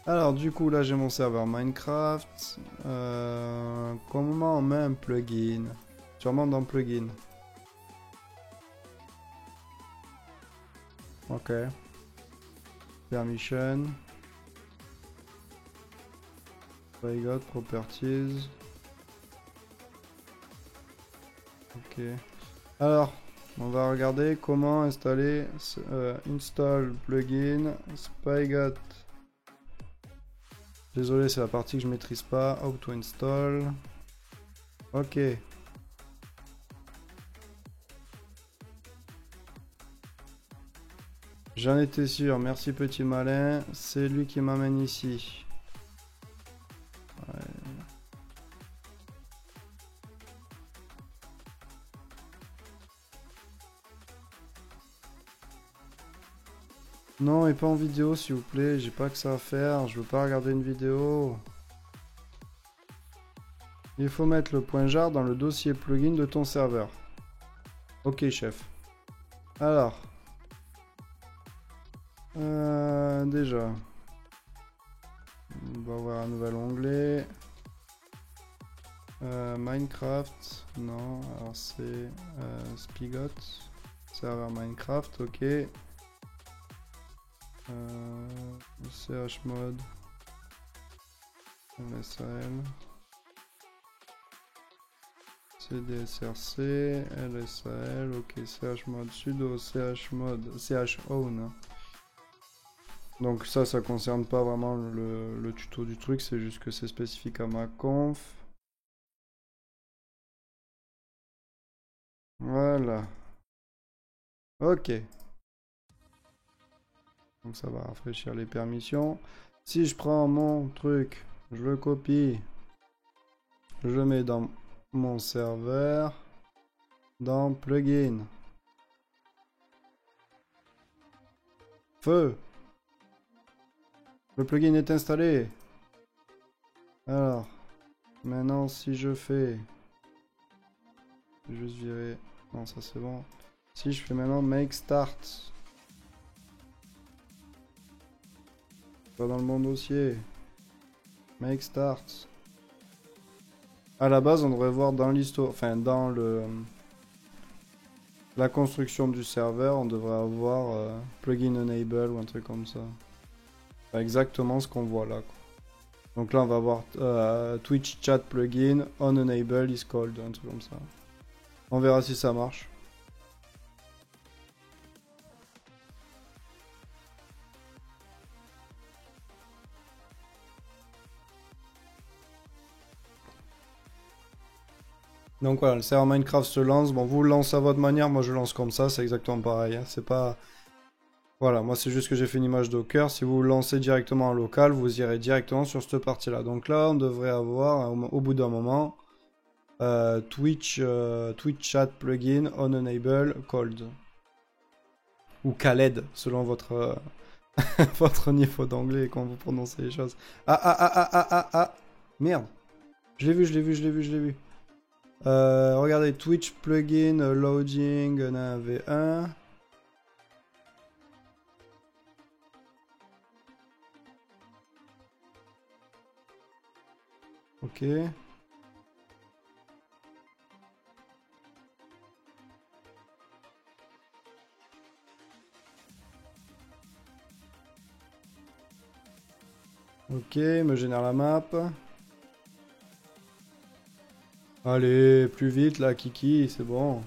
Alors du coup là j'ai mon serveur Minecraft. Comment on met un plugin? Sûrement dans plugin. Ok. Permission. Got properties. Ok. Alors on va regarder comment installer install plugin Spygot. Désolé, c'est la partie que je maîtrise pas. How to install. Ok. J'en étais sûr, merci petit malin. C'est lui qui m'amène ici. Ouais. Non, et pas en vidéo s'il vous plaît, j'ai pas que ça à faire, je veux pas regarder une vidéo. Il faut mettre le point jar dans le dossier plugin de ton serveur. Ok chef. Alors. Déjà. On va ouvrir un nouvel onglet. Minecraft. Non, alors c'est Spigot. Serveur Minecraft, ok. chmod. MSAL. cdsrc, lsal, ok, chmod sudo, chmod, chown. Donc ça concerne pas vraiment le tuto du truc, c'est juste que c'est spécifique à ma conf. Voilà. Ok. Donc ça va rafraîchir les permissions. Si je prends mon truc, je le copie, je le mets dans mon serveur, dans plugin. Feu! Le plugin est installé. Alors, maintenant si je fais... Juste virer... Non, ça c'est bon. Si je fais maintenant make start. Pas dans le bon dossier. Make start. À la base, on devrait voir dans l'histoire, enfin dans la construction du serveur, on devrait avoir plugin enable ou un truc comme ça. Enfin, exactement ce qu'on voit là, quoi. Donc là, on va avoir Twitch chat plugin on enable is called, un truc comme ça. On verra si ça marche. Donc voilà, le serveur Minecraft se lance. Bon, vous le lancez à votre manière, moi je lance comme ça, c'est exactement pareil, hein. C'est pas... Voilà, moi c'est juste que j'ai fait une image Docker. Si vous le lancez directement en local, vous irez directement sur cette partie-là. Donc là, on devrait avoir, au bout d'un moment, Twitch chat plugin on enable cold. Ou Khaled, selon votre, votre niveau d'anglais et quand vous prononcez les choses. Ah ah ah ah ah ah ah. Merde. Je l'ai vu, je l'ai vu, je l'ai vu, je l'ai vu. Regardez, Twitch plugin loading, on a un V1. Ok. Ok, me génère la map. Allez, plus vite là, Kiki, c'est bon.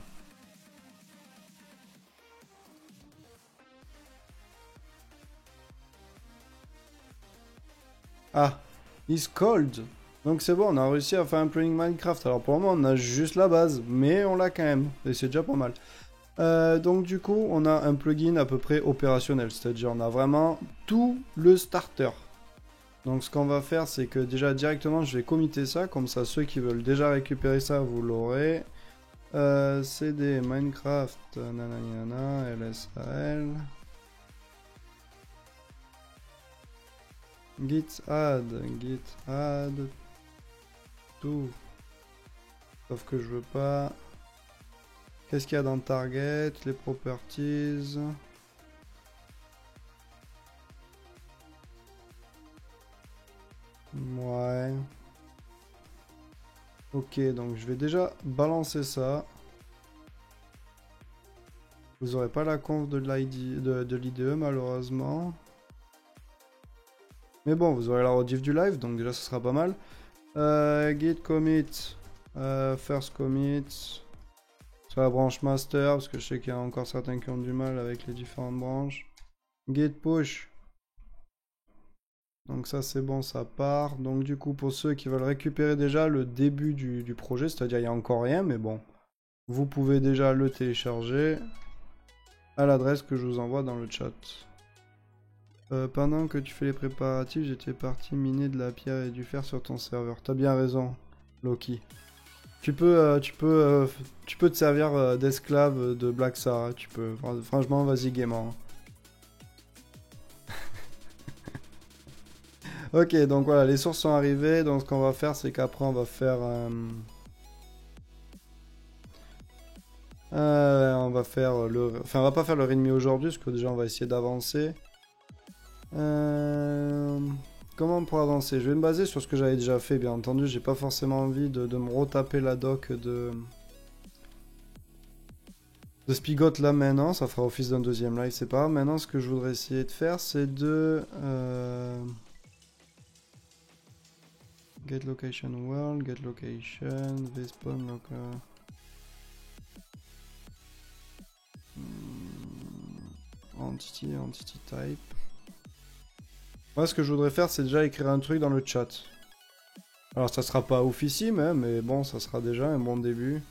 Ah, it's cold. Donc c'est bon, on a réussi à faire un plugin Minecraft. Alors pour le moment, on a juste la base, mais on l'a quand même. Et c'est déjà pas mal. Donc du coup, on a un plugin à peu près opérationnel. C'est-à-dire, on a vraiment tout le starter. Donc ce qu'on va faire, c'est que déjà directement, je vais committer ça. Comme ça, ceux qui veulent déjà récupérer ça, vous l'aurez. CD Minecraft, nanana, LSAL. Git add, tout. Sauf que je veux pas. Qu'est-ce qu'il y a dans Target? Les properties. Ouais. Ok, donc je vais déjà balancer ça. Vous aurez pas la conf de l'IDE malheureusement. Mais bon, vous aurez la rediff du live, donc déjà ce sera pas mal. Git commit, first commit sur la branche master, parce que je sais qu'il y a encore certains qui ont du mal avec les différentes branches. Git push. Donc ça c'est bon, ça part. Donc du coup pour ceux qui veulent récupérer déjà le début du projet, c'est-à-dire il n'y a encore rien, mais bon, vous pouvez déjà le télécharger à l'adresse que je vous envoie dans le chat. Pendant que tu fais les préparatifs, j'étais parti miner de la pierre et du fer sur ton serveur. T'as bien raison, Loki. Tu peux te servir d'esclave de Black Sarah. Tu peux. Franchement, vas-y gaiement. Ok, donc voilà, les sources sont arrivées. Donc ce qu'on va faire, c'est qu'après on va faire, on va faire le, enfin on va pas faire le readme aujourd'hui, parce que déjà on va essayer d'avancer. Euh, Comment pour avancer? Je vais me baser sur ce que j'avais déjà fait, bien entendu. J'ai pas forcément envie de me retaper la doc de Spigot là maintenant. Ça fera office d'un deuxième live, c'est pas grave. Maintenant, ce que je voudrais essayer de faire, c'est de get location world, get location, vspawn, donc entity type. Moi, ce que je voudrais faire, c'est déjà écrire un truc dans le chat. Alors, ça sera pas oufissime, hein, mais bon, ça sera déjà un bon début.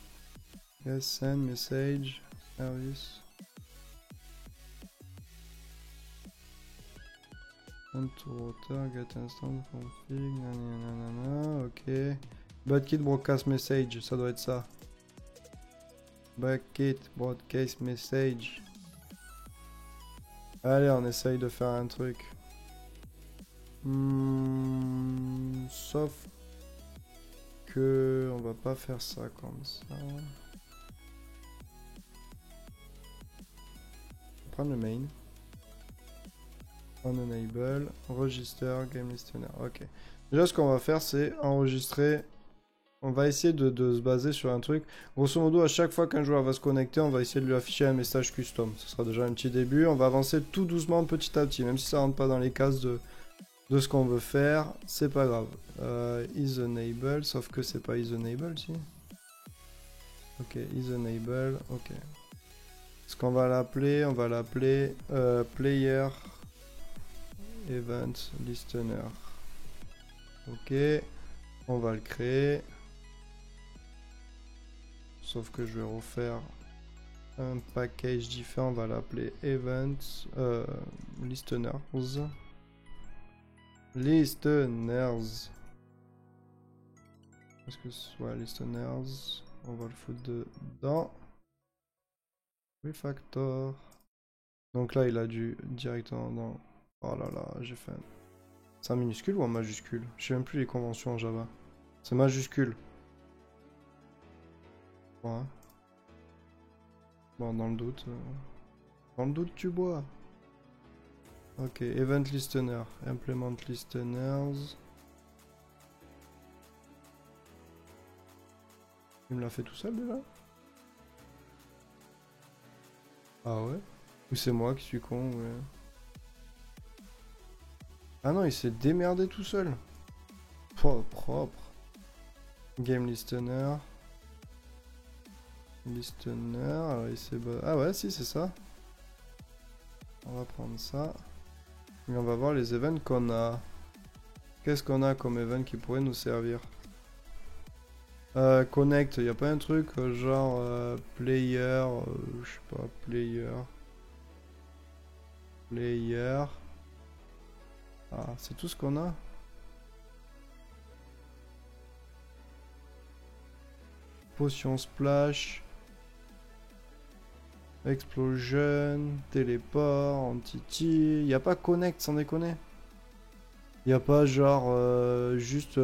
Yes, send message, service. Send to router, get instant config, nanana, ok. Butkit broadcast message, ça doit être ça. Butkit broadcast message. Allez, on essaye de faire un truc. Sauf que on va pas faire ça comme ça. On va prendre le main. On enable, register, game listener. Ok. Déjà, ce qu'on va faire, c'est enregistrer. On va essayer de se baser sur un truc. Grosso modo, à chaque fois qu'un joueur va se connecter, on va essayer de lui afficher un message custom. Ce sera déjà un petit début. On va avancer tout doucement, petit à petit. Même si ça rentre pas dans les cases de ce qu'on veut faire, c'est pas grave. Is enable, sauf que c'est pas is enable, si. Ok, is enable, ok. Ce qu'on va l'appeler, on va l'appeler player event listener. Ok, on va le créer. sauf que je vais refaire un package différent, on va l'appeler Events, Listeners. Listeners. Est-ce que ce soit Listeners? On va le foutre dedans. Refactor. Donc là, il a dû directement dans... Oh là là, j'ai fait un... C'est un minuscule ou un majuscule? Je sais même plus les conventions en Java. C'est majuscule. Ouais. Bon, dans le doute... Dans le doute, tu bois. Ok, Event Listener. Implement Listeners. Il me l'a fait tout seul déjà? Ah ouais? Ou c'est moi qui suis con, ouais. Ah non, il s'est démerdé tout seul. Propre. Game Listener. Listener, alors il s'est... Ah ouais, si, c'est ça. On va prendre ça. Et on va voir les events qu'on a. Qu'est-ce qu'on a comme event qui pourrait nous servir? Connect, y a pas un truc genre player, je sais pas, player. Ah, c'est tout ce qu'on a? Potion splash. Explosion, téléport, entity. Y a pas connect sans déconner. Y a pas genre juste.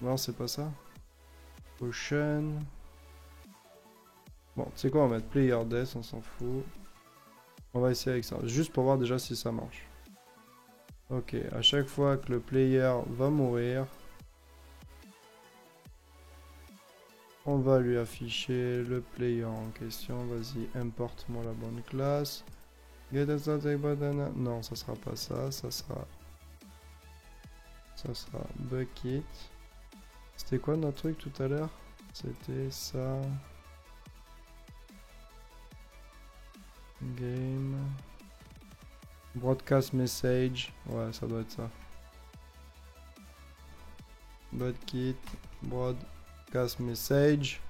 Non, c'est pas ça. Potion. Bon, tu sais quoi, on va mettre player death, on s'en fout. On va essayer avec ça, juste pour voir déjà si ça marche. Ok, à chaque fois que le player va mourir, on va lui afficher le player en question. Vas-y, importe-moi la bonne classe. Get a banana. Non, ça sera pas ça, ça sera bucket. C'était quoi notre truc tout à l'heure? C'était ça. Game. Broadcast message. Ouais, ça doit être ça. Bucket. Broadcast message.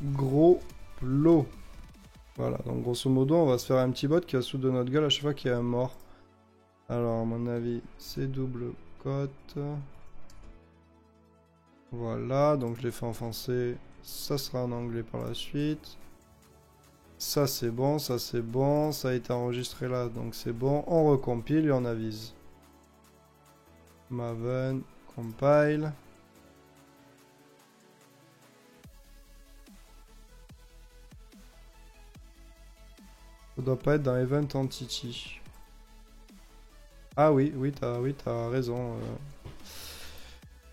Gros plot. Voilà, donc grosso modo, on va se faire un petit bot qui va se foutre de notre gueule à chaque fois qu'il y a un mort. Alors, à mon avis, c'est double cote. Voilà, donc je l'ai fait en français. Ça sera en anglais par la suite. Ça c'est bon, ça c'est bon. Ça a été enregistré là, donc c'est bon. On recompile et on avise. Maven, compile. Ça doit pas être dans Event Entity. Ah oui, t'as raison.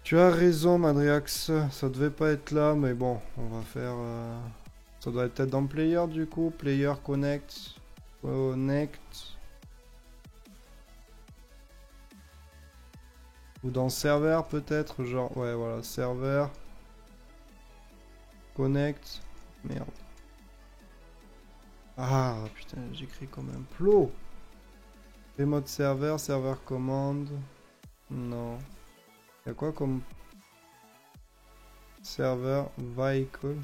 Tu as raison, Madriax. Ça devait pas être là, mais bon, on va faire... Ça doit être peut-être dans Player du coup. Player Connect. Connect. Ou dans Serveur peut-être, genre... Ouais, voilà, Serveur. Connect. Merde. Ah, putain, j'écris comme un plot. Remote serveur, serveur commande. Non. Y'a quoi comme... Serveur, vehicle.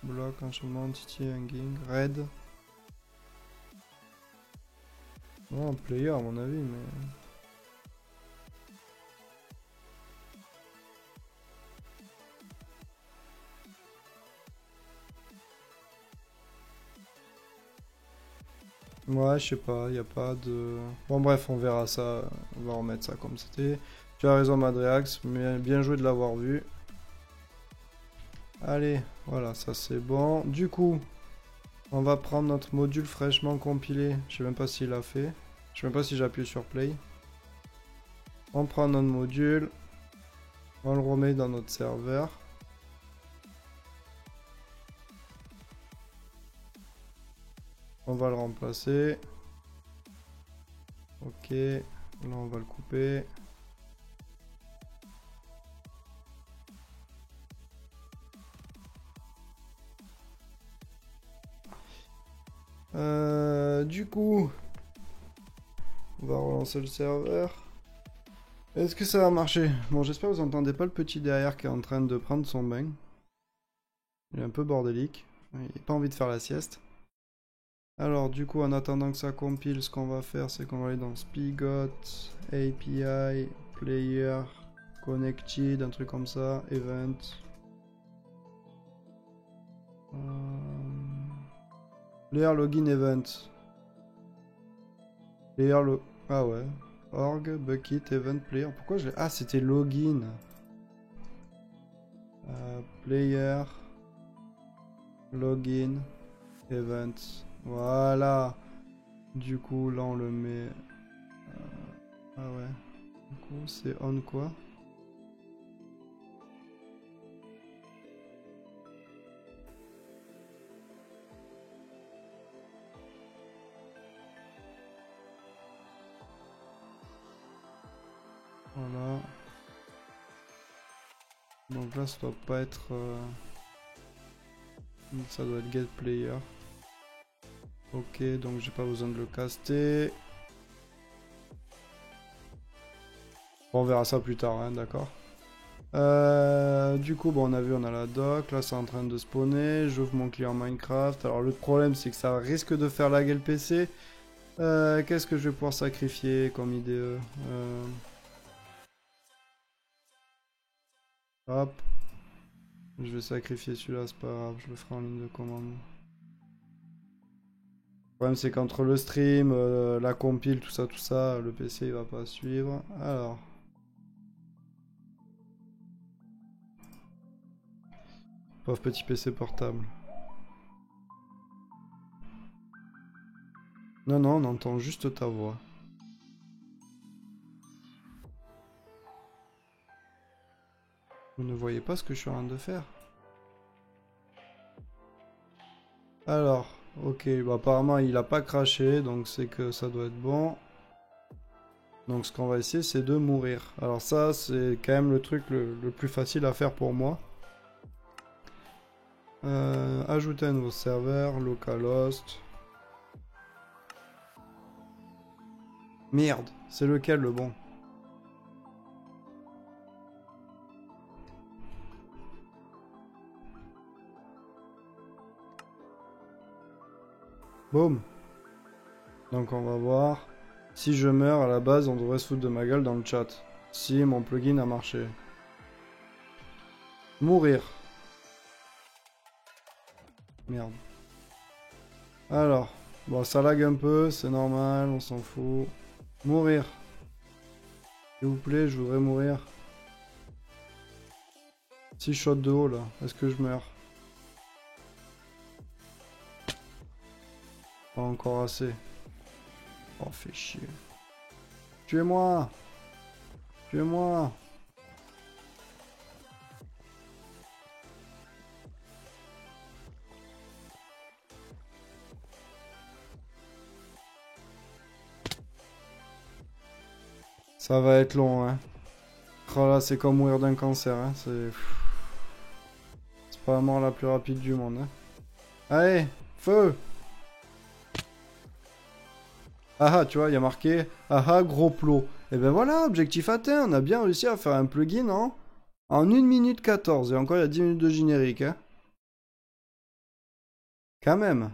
Bloc, enchaînement, entity, hanging, red. Non, player à mon avis, mais... Ouais, je sais pas, y a pas de... Bon bref, on verra ça, on va remettre ça comme c'était. Tu as raison Madreax, mais bien joué de l'avoir vu. Allez, voilà, ça c'est bon. Du coup, on va prendre notre module fraîchement compilé. Je sais même pas s'il a fait. Je sais même pas si j'appuie sur play. On prend notre module. On le remet dans notre serveur. On va le remplacer. Ok, là on va le couper. Du coup, on va relancer le serveur. Est-ce que ça va marcher? Bon, j'espère que vous entendez pas le petit derrière qui est en train de prendre son bain. Il est un peu bordélique. Il n'a pas envie de faire la sieste. Alors, du coup, en attendant que ça compile, ce qu'on va faire, c'est qu'on va aller dans Spigot, API, Player, Connected, un truc comme ça, Event. Player Login Event. Player lo... Ah ouais. Org, Bucket, Event, Player. Pourquoi j'ai... Ah, c'était Login. Player, Login, Event. Voilà. Du coup, là, on le met... Ah ouais. Du coup, c'est on quoi? Voilà. Donc là, ça doit pas être... Ça doit être get player. Ok, donc j'ai pas besoin de le caster. Bon, on verra ça plus tard, hein, d'accord. Du coup, bon, on a vu, on a la doc. Là, c'est en train de spawner. J'ouvre mon client Minecraft. Alors, le problème, c'est que ça risque de faire laguer le PC. Qu'est-ce que je vais pouvoir sacrifier comme IDE? Hop. Je vais sacrifier celui-là, c'est pas grave. Je le ferai en ligne de commande. Le problème, c'est qu'entre le stream, la compile, tout ça, le PC, il va pas suivre. Alors. Pauvre petit PC portable. Non, non, on entend juste ta voix. Vous ne voyez pas ce que je suis en train de faire. Alors, ok, bah apparemment il a pas craché, donc c'est que ça doit être bon. Donc ce qu'on va essayer, c'est de mourir. Alors ça, c'est quand même le truc le plus facile à faire pour moi. Ajouter un nouveau serveur, localhost. Merde, c'est lequel le bon? Boum. Donc on va voir. Si je meurs, à la base, on devrait se foutre de ma gueule dans le chat. Si mon plugin a marché. Mourir. Merde. Alors. Bon, ça lag un peu, c'est normal, on s'en fout. Mourir. S'il vous plaît, je voudrais mourir. 6 shots de haut, là. Est-ce que je meurs? Pas encore assez. Oh, fait chier. Tuez-moi! Tuez-moi! Ça va être long, hein. Oh là, c'est comme mourir d'un cancer, hein. C'est pas la mort la plus rapide du monde, hein. Allez, feu! Ah ah, tu vois, il y a marqué ah ah, gros plot. Et ben voilà, objectif atteint. On a bien réussi à faire un plugin en 1 minute 14. Et encore, il y a 10 minutes de générique, hein. Quand même.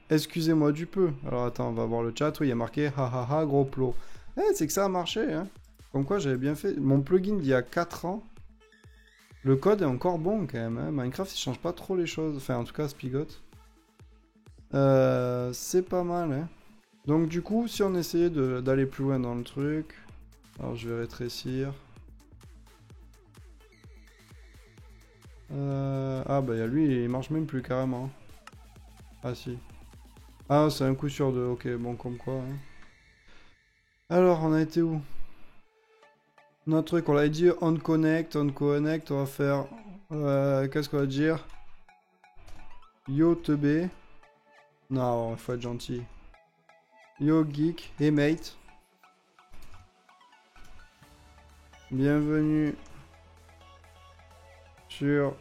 Excusez-moi du peu. Alors attends, on va voir le chat. Oui, il y a marqué ah ah ah, gros plot. Eh, c'est que ça a marché, hein. Comme quoi, j'avais bien fait. Mon plugin d'il y a 4 ans. Le code est encore bon quand même, hein. Minecraft, il change pas trop les choses. Enfin, en tout cas, Spigot. C'est pas mal, hein. Donc du coup, si on essayait d'aller plus loin dans le truc, alors je vais rétrécir. Ah bah y'a lui, il marche même plus carrément. Ah si. Ah c'est un coup sur deux, ok, bon comme quoi. Hein. Alors on a été où? Notre truc, on l'a dit on connect, on va faire... Qu'est-ce qu'on va dire? Yo teubé. Non, il faut être gentil. Yo geek, hey mate. Bienvenue sur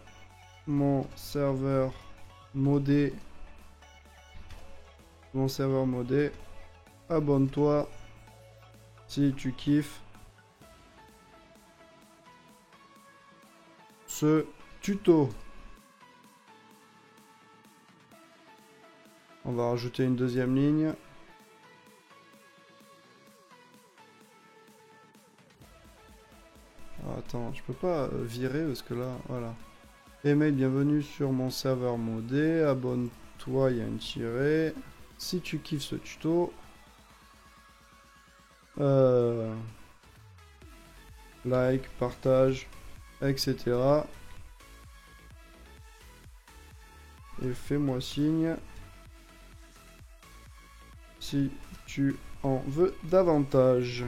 mon serveur modé. Abonne-toi si tu kiffes. ce tuto. On va rajouter une deuxième ligne. Ah, attends, je peux pas virer parce que là, voilà. Email, bienvenue sur mon serveur modé. Abonne-toi, il y a une tirée. Si tu kiffes ce tuto, like, partage, etc. Et fais-moi signe si tu en veux davantage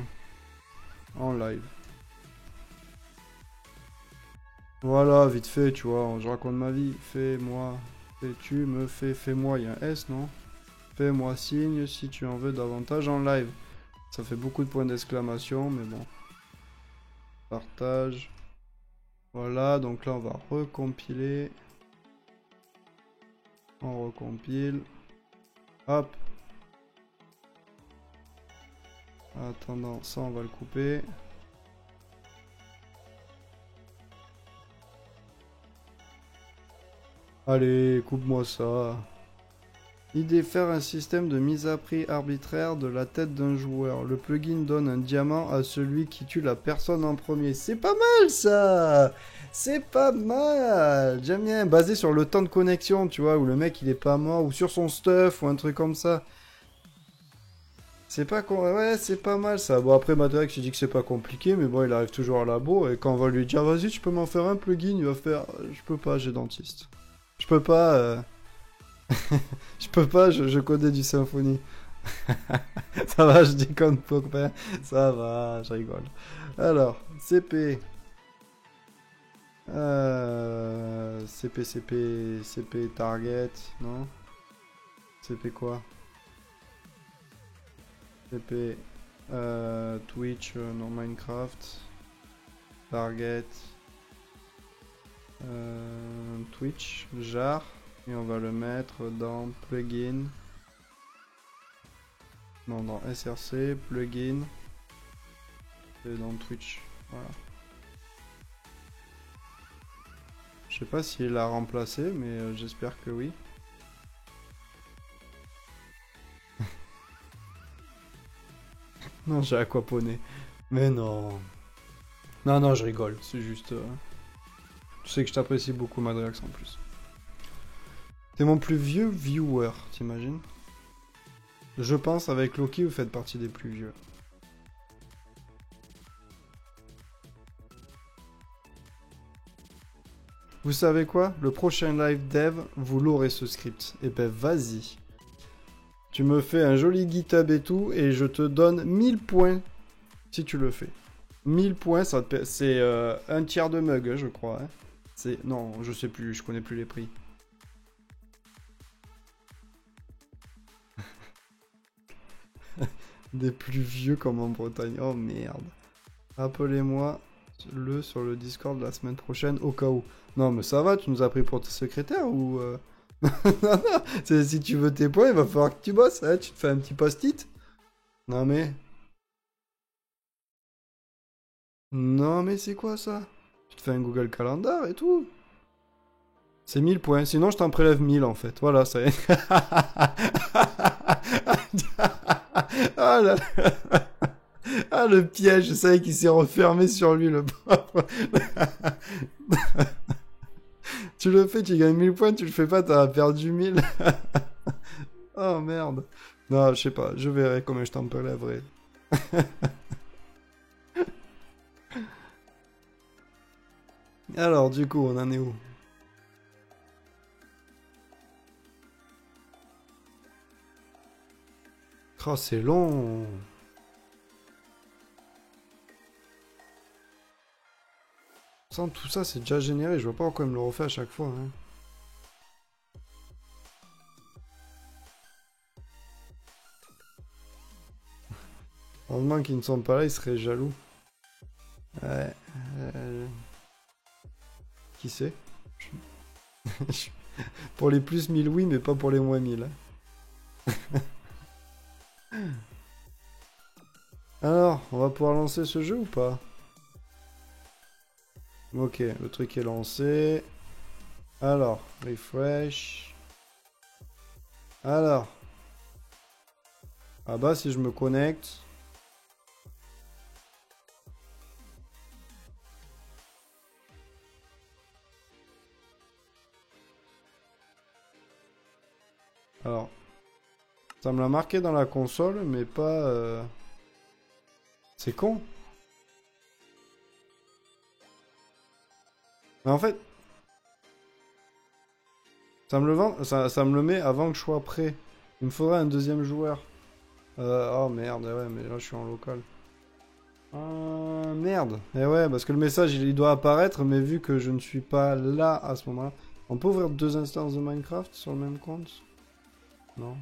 en live. Voilà, vite fait, tu vois, je raconte ma vie. Fais-moi, tu me fais-moi, il y a un S, non? Fais-moi signe si tu en veux davantage en live. Ça fait beaucoup de points d'exclamation, mais bon. Partage. Voilà, donc là, on va recompiler. On recompile. Hop. Attendant, ça, on va le couper. Allez, coupe-moi ça. Idée, faire un système de mise à prix arbitraire de la tête d'un joueur. Le plugin donne un diamant à celui qui tue la personne en premier. C'est pas mal ça. C'est pas mal. J'aime bien. Basé sur le temps de connexion, tu vois, où le mec il est pas mort, ou sur son stuff, ou un truc comme ça. C'est pas ouais, c'est pas mal ça. Bon après Matrix, j'ai dit que c'est pas compliqué, mais bon il arrive toujours à labo et quand on va lui dire vas-y tu peux m'en faire un plugin, il va faire je peux pas, j'ai dentiste. Je peux pas je peux pas, je connais du Symfony. Ça va, je déconne pas, copain. Ça va, je rigole. Alors, CP. CP target, non? CP quoi? CP Twitch, non Minecraft. Target. Twitch, jar. Et on va le mettre dans plugin. Non, dans SRC, plugin. Et dans Twitch. Voilà. Je sais pas s'il l'a remplacé, mais j'espère que oui. Non, j'ai aquaponé. Mais non. Non, non, je rigole. C'est juste... Tu sais que je t'apprécie beaucoup, Madrex, en plus. T'es mon plus vieux viewer, t'imagines? Je pense, avec Loki, vous faites partie des plus vieux. Vous savez quoi? Le prochain live dev, vous l'aurez ce script. Et ben vas-y. Tu me fais un joli GitHub et tout, et je te donne 1000 points si tu le fais. 1000 points, c'est un tiers de mug, je crois. Hein. Non, je sais plus, je connais plus les prix. Des plus vieux comme en Bretagne. Oh merde. Appelez-moi sur le Discord la semaine prochaine au cas où. Non mais ça va, tu nous as pris pour tes secrétaires ou... Non, non, si tu veux tes points, il va falloir que tu bosses. Hein, tu te fais un petit post-it. Non mais... Non mais c'est quoi ça? Tu te fais un Google Calendar et tout. C'est 1000 points. Sinon je t'en prélève 1000 en fait. Voilà, ça y est. Ah là là. Ah, le piège, je savais qu'il s'est refermé sur lui, le pauvre. Tu le fais, tu gagnes 1000 points, tu le fais pas, t'as perdu 1000. Oh merde. Non, je sais pas, je verrai comment je t'en prélèverai. Alors, du coup, on en est où? Oh, c'est long. Sans tout ça, c'est déjà généré. Je vois pas pourquoi il me le refait à chaque fois. Hein. Heureusement qu'ils ne sont pas là, ils seraient jaloux. Ouais. Qui sait? Pour les plus 1000, oui, mais pas pour les moins 1000. Hein. Alors, on va pouvoir lancer ce jeu ou pas? Ok, le truc est lancé. Alors, refresh. Alors. Ah bah, si je me connecte. Alors. Ça me l'a marqué dans la console, mais pas... C'est con. Mais en fait, ça me le met avant que je sois prêt. Il me faudrait un deuxième joueur. Oh merde, ouais, mais là je suis en local. Ah merde. Et ouais, parce que le message il doit apparaître, mais vu que je ne suis pas là à ce moment-là. On peut ouvrir deux instances de Minecraft sur le même compte? Non,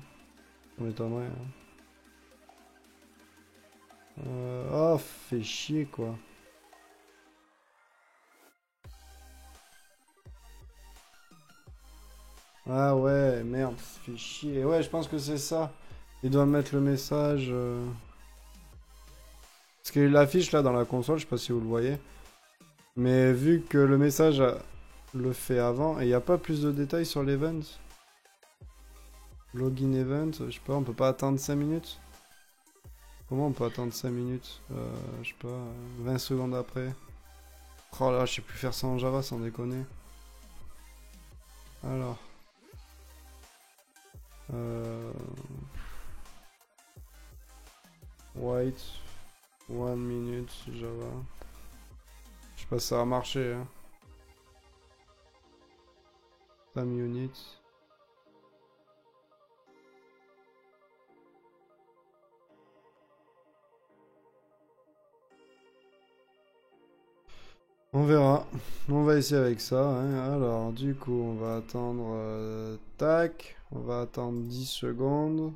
ça m'étonnerait. Hein. Oh, fait chier quoi. Ah ouais, merde, ça fait chier. Ouais, je pense que c'est ça. Il doit mettre le message. Parce qu'il affiche là dans la console, je sais pas si vous le voyez. Mais vu que le message le fait avant, et il n'y a pas plus de détails sur l'event. Login event, je sais pas, on peut pas attendre 5 minutes? Comment on peut attendre 5 minutes? Je sais pas, 20 secondes après. Oh là, je sais plus faire ça en Java sans déconner. Alors. Wait. 1 minute Java. Je sais pas si ça va marcher. Hein. Time unit. On verra. On va essayer avec ça. Hein. Alors, du coup, on va attendre... tac. On va attendre 10 secondes.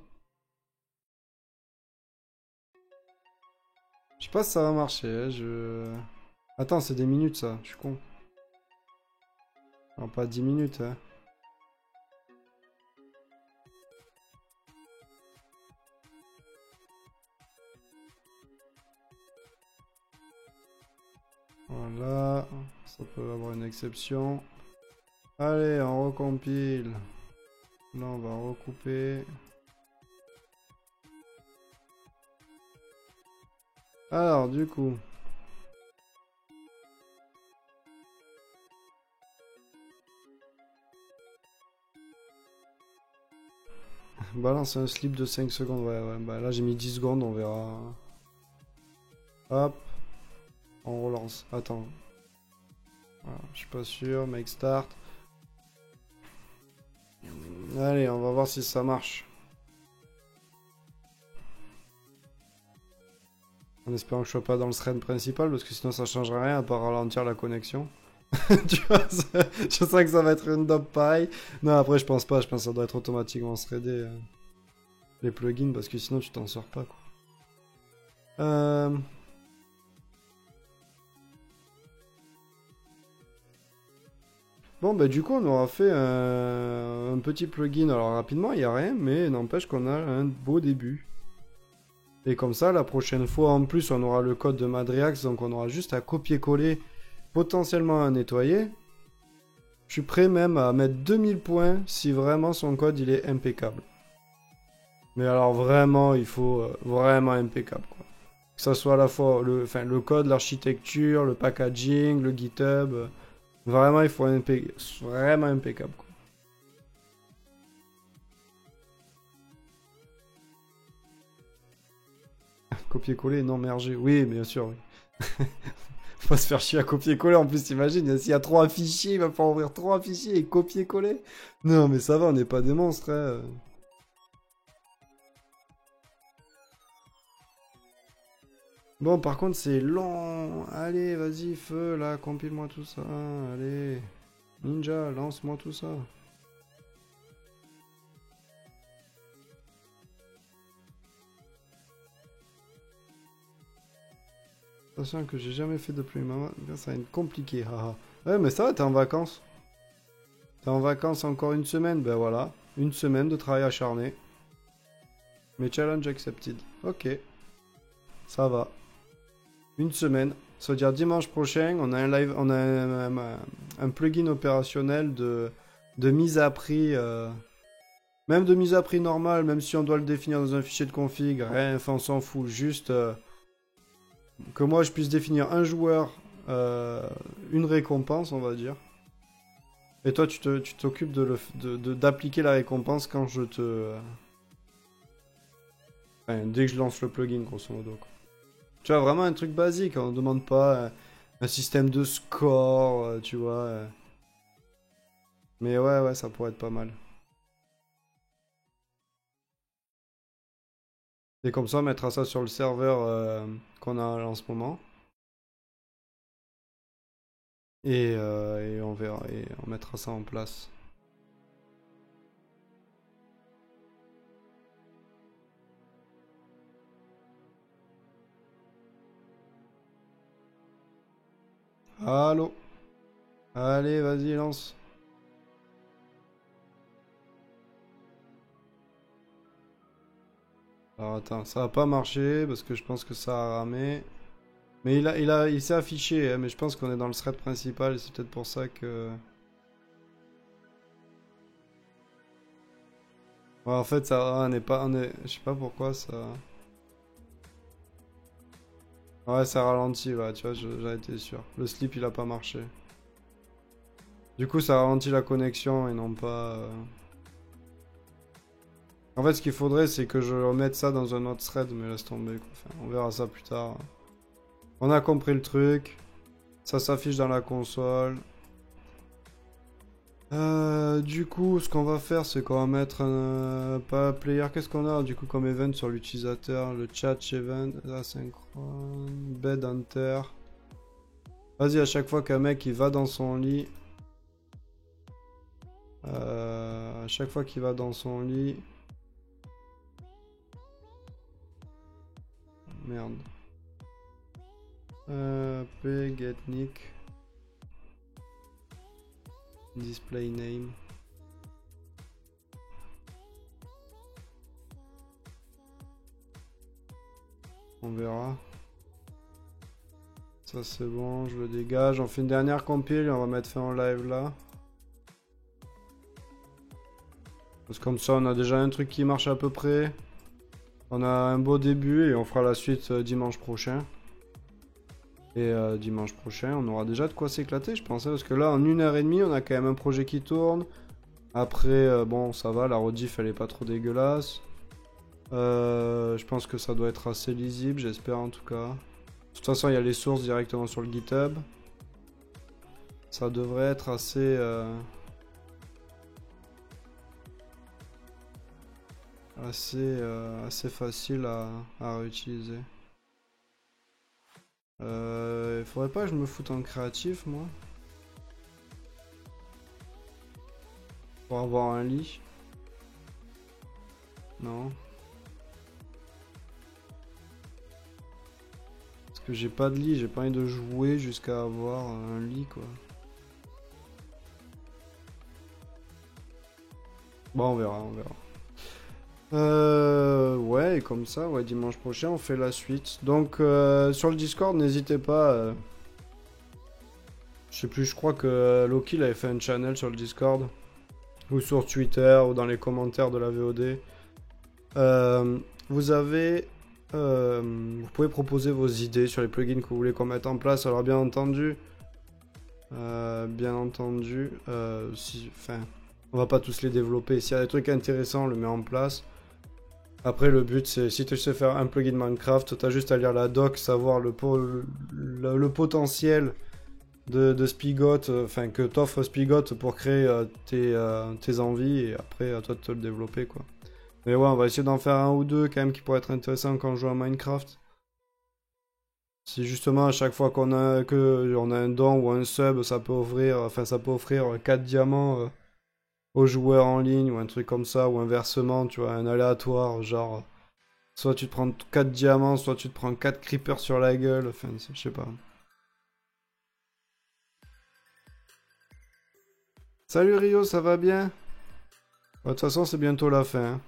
Je sais pas si ça va marcher. Hein. Attends, c'est des minutes, ça. Je suis con. Non, pas 10 minutes. Hein. Voilà. Ça peut avoir une exception. Allez, on recompile. Là, on va recouper. Alors, du coup... Balance un slip de 5 secondes. Ouais, ouais. Bah, là, j'ai mis 10 secondes, on verra. Hop. On relance. Attends. Voilà, je suis pas sûr. Make start. Allez, on va voir si ça marche. En espérant que je sois pas dans le thread principal, parce que sinon ça changerait rien à part ralentir la connexion. Tu vois, je sens que ça va être une dope pareil. Non, après je pense pas, je pense que ça doit être automatiquement threadé les plugins, parce que sinon tu t'en sors pas quoi. Bon, bah du coup on aura fait un petit plugin. Alors rapidement, il n'y a rien, mais n'empêche qu'on a un beau début. Et comme ça, la prochaine fois, en plus, on aura le code de Madriax, donc on aura juste à copier-coller, potentiellement à nettoyer. Je suis prêt même à mettre 2000 points si vraiment son code il est impeccable. Mais alors vraiment, il faut vraiment impeccable, quoi. Que ça soit à la fois le code, l'architecture, le packaging, le GitHub. Vraiment, il faut vraiment impeccable, quoi. Copier-coller, non merger. Oui, bien sûr, oui. Faut pas se faire chier à copier-coller. En plus, t'imagines, s'il y a trois fichiers, il va falloir ouvrir trois fichiers et copier-coller. Non, mais ça va, on n'est pas des monstres, hein. Bon, par contre, c'est long. Allez, vas-y, feu, là, compile-moi tout ça. Allez. Ninja, lance-moi tout ça. Attention que j'ai jamais fait de pluie, maman. Ça va être compliqué, haha. Ouais, mais ça va, t'es en vacances. T'es en vacances encore une semaine, ben voilà. Une semaine de travail acharné. Mais challenge accepted. Ok. Ça va. Une semaine. Ça veut dire dimanche prochain, on a un live, on a un plugin opérationnel de mise à prix, même de mise à prix normale, même si on doit le définir dans un fichier de config, rien, enfin on s'en fout, juste que moi je puisse définir un joueur, une récompense, on va dire. Et toi, tu t'occupes d'appliquer la récompense quand je te, enfin, dès que je lance le plugin, grosso modo, quoi. Tu vois, vraiment un truc basique, on ne demande pas un système de score, tu vois. Mais ouais, ouais, ça pourrait être pas mal. Et comme ça, on mettra ça sur le serveur qu'on a en ce moment. Et on verra, et on mettra ça en place. Allô? Allez, vas-y, lance. Alors attends, ça va pas marcher parce que je pense que ça a ramé. Mais il s'est affiché, hein, mais je pense qu'on est dans le thread principal et c'est peut-être pour ça que... Ouais, en fait, ça, on n'est pas, je sais pas pourquoi ça... Ouais, ça ralentit, ouais, tu vois, j'en étais sûr. Le slip, il a pas marché. Du coup, ça ralentit la connexion et non pas... En fait, ce qu'il faudrait, c'est que je remette ça dans un autre thread, mais laisse tomber, quoi. Enfin, on verra ça plus tard. On a compris le truc. Ça s'affiche dans la console. Du coup, ce qu'on va faire, c'est qu'on va mettre un pas player. Qu'est-ce qu'on a du coup comme event sur l'utilisateur? Le chat event, asynchrone, bed enter. Vas-y, à chaque fois qu'un mec il va dans son lit, à chaque fois qu'il va dans son lit, merde. P get nick, display name. On verra. Ça c'est bon, je le dégage. On fait une dernière compile et on va mettre fin au live là. Parce que comme ça on a déjà un truc qui marche à peu près. On a un beau début et on fera la suite dimanche prochain. Et dimanche prochain on aura déjà de quoi s'éclater je pense. Parce que là en 1 h 30 on a quand même un projet qui tourne. Après bon ça va, la rediff elle est pas trop dégueulasse. Je pense que ça doit être assez lisible, j'espère en tout cas. De toute façon, il y a les sources directement sur le GitHub. Ça devrait être assez facile à réutiliser. Il faudrait pas que je me foute en créatif, moi. Pour avoir un lit. Non. Parce que j'ai pas de lit, j'ai pas envie de jouer jusqu'à avoir un lit, quoi. Bon, on verra, on verra. Ouais, et comme ça, ouais, dimanche prochain, on fait la suite. Donc, sur le Discord, n'hésitez pas. Je sais plus, je crois que Loki il avait fait un channel sur le Discord. Ou sur Twitter, ou dans les commentaires de la VOD. Euh, vous avez... vous pouvez proposer vos idées sur les plugins que vous voulez qu'on mette en place. Alors, bien entendu, enfin, on va pas tous les développer. S'il y a des trucs intéressants, on le met en place. Après, le but, c'est si tu sais faire un plugin Minecraft, t'as juste à lire la doc, savoir le potentiel de Spigot, enfin que t'offre Spigot pour créer tes envies, et après, à toi de te le développer, quoi. Mais ouais, on va essayer d'en faire un ou deux quand même qui pourraient être intéressants quand on joue à Minecraft. Si justement à chaque fois on a un don ou un sub, ça peut offrir 4 diamants aux joueurs en ligne ou un truc comme ça, ou inversement, tu vois, un aléatoire, genre soit tu te prends 4 diamants, soit tu te prends 4 creepers sur la gueule, enfin, je sais pas. Salut Rio, ça va bien? De toute façon, c'est bientôt la fin, hein.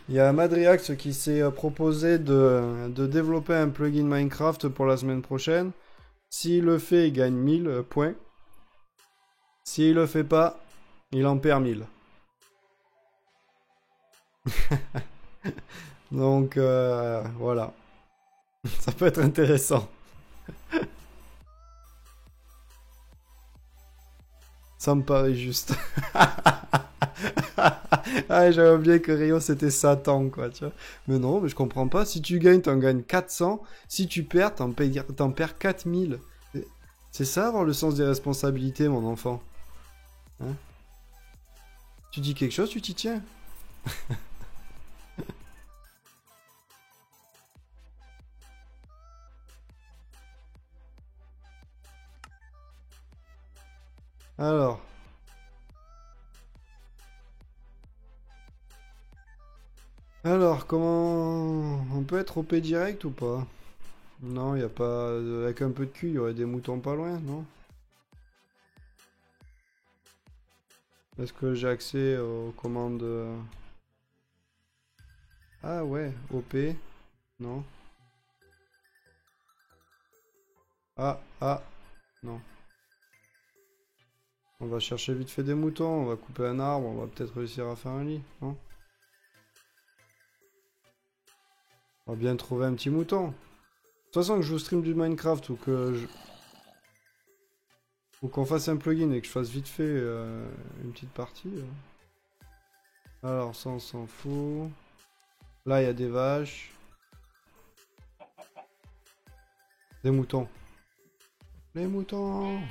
Il y a Madriax qui s'est proposé de développer un plugin Minecraft pour la semaine prochaine. S'il le fait, il gagne 1000 points. S'il le fait pas, il en perd 1000. Donc voilà, ça peut être intéressant. Ça me paraît juste. Ah, j'avais oublié que Rio c'était Satan, quoi, tu vois. Mais non, mais je comprends pas. Si tu gagnes, t'en gagnes 400. Si tu perds, t'en perds 4000. C'est ça avoir le sens des responsabilités, mon enfant. Hein? Tu dis quelque chose, tu t'y tiens. Alors. Alors, comment... On peut être OP direct ou pas? Non, y a pas... Avec un peu de cul, il y aurait des moutons pas loin, non? Est-ce que j'ai accès aux commandes... Ah ouais, OP. Non. Ah, non. On va chercher vite fait des moutons, on va couper un arbre, on va peut-être réussir à faire un lit, non? On va bien trouver un petit mouton. De toute façon, que je stream du Minecraft ou ou qu'on fasse un plugin et que je fasse vite fait une petite partie. Alors, ça, on s'en fout. Là, il y a des vaches. Des moutons. Les moutons!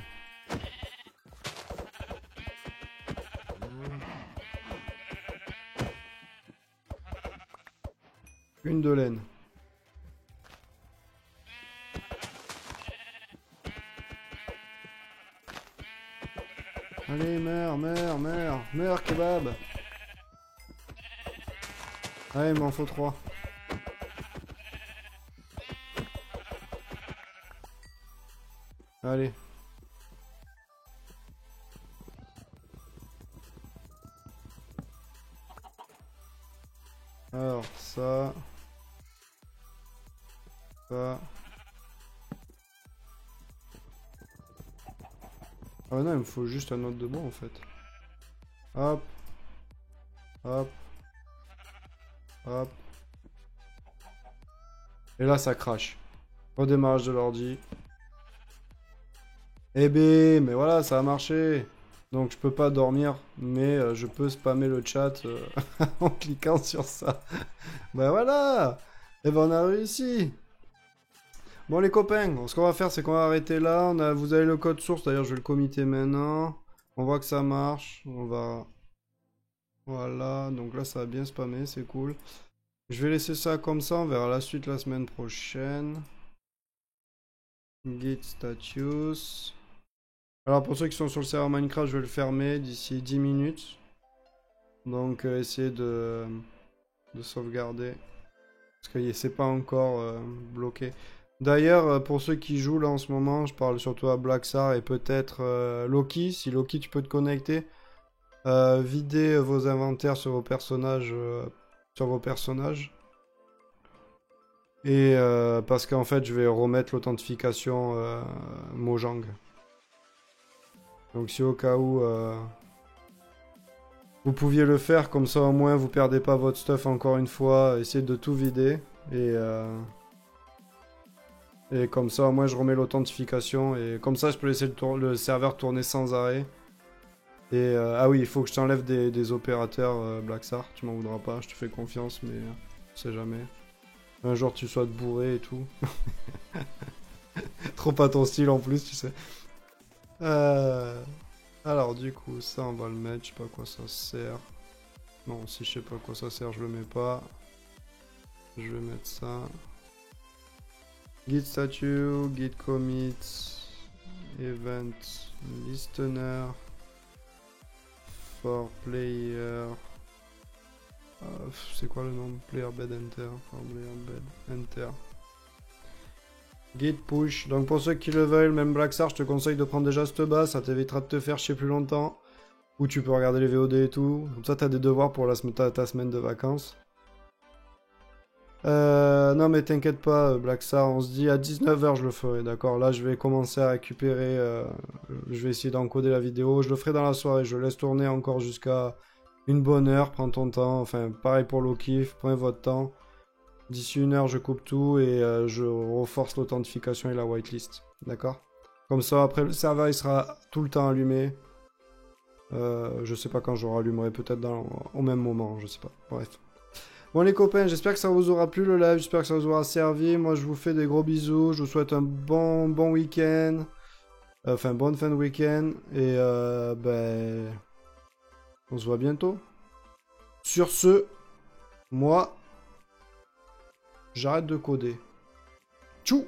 Une de laine. Allez, meurs, kebab! Allez, il m'en faut 3. Allez. Alors, ça. Ça. Ah non, il me faut juste un autre de bois en fait. Hop. Hop. Hop. Et là, ça crache. Redémarrage de l'ordi. Eh ben, mais voilà, ça a marché. Donc je peux pas dormir, mais je peux spammer le chat en cliquant sur ça. Ben voilà. Et ben on a réussi. Bon les copains, ce qu'on va faire c'est qu'on va arrêter là. Vous avez le code source, d'ailleurs je vais le committer maintenant. On voit que ça marche. On va... Voilà, donc là ça va bien spammer, c'est cool. Je vais laisser ça comme ça, on verra la suite la semaine prochaine. Git status. Alors pour ceux qui sont sur le serveur Minecraft, je vais le fermer d'ici 10 minutes. Donc essayez de sauvegarder. Parce que c'est pas encore bloqué. D'ailleurs, pour ceux qui jouent là en ce moment, je parle surtout à Blackstar et peut-être Loki. Si Loki tu peux te connecter. Videz vos inventaires sur vos personnages. Et parce qu'en fait je vais remettre l'authentification Mojang. Donc si au cas où vous pouviez le faire, comme ça au moins vous perdez pas votre stuff encore une fois, essayez de tout vider et comme ça au moins je remets l'authentification et comme ça je peux laisser le serveur tourner sans arrêt. Et ah oui, il faut que je t'enlève des opérateurs Blackstar, tu m'en voudras pas, je te fais confiance mais on sait jamais. Un jour tu sois bourré et tout. Trop pas ton style en plus, tu sais. Alors du coup, ça on va le mettre, je sais pas à quoi ça sert. Non, si je sais pas à quoi ça sert, je le mets pas. Je vais mettre ça. Git statue, git commit, event listener, for player. C'est quoi le nom? Player bed enter. For player bed enter. Git push. Donc pour ceux qui le veulent, même Blackstar, je te conseille de prendre déjà cette base, ça t'évitera de te faire chier plus longtemps. Ou tu peux regarder les VOD et tout. Comme ça, t'as des devoirs pour ta semaine de vacances. Non mais t'inquiète pas, Black Star, on se dit à 19h je le ferai, d'accord? Là je vais commencer à récupérer, je vais essayer d'encoder la vidéo, je le ferai dans la soirée, je laisse tourner encore jusqu'à une bonne heure, prends ton temps, enfin pareil pour Loki, prenez votre temps. D'ici une heure je coupe tout et je reforce l'authentification et la whitelist, d'accord? Comme ça après le serveur il sera tout le temps allumé. Je sais pas quand je rallumerai, peut-être au même moment, je sais pas, bref. Bon les copains, j'espère que ça vous aura plu le live, j'espère que ça vous aura servi. Moi je vous fais des gros bisous, je vous souhaite un bon week-end. Enfin bonne fin de week-end. Et ben on se voit bientôt. Sur ce, moi j'arrête de coder. Tchou!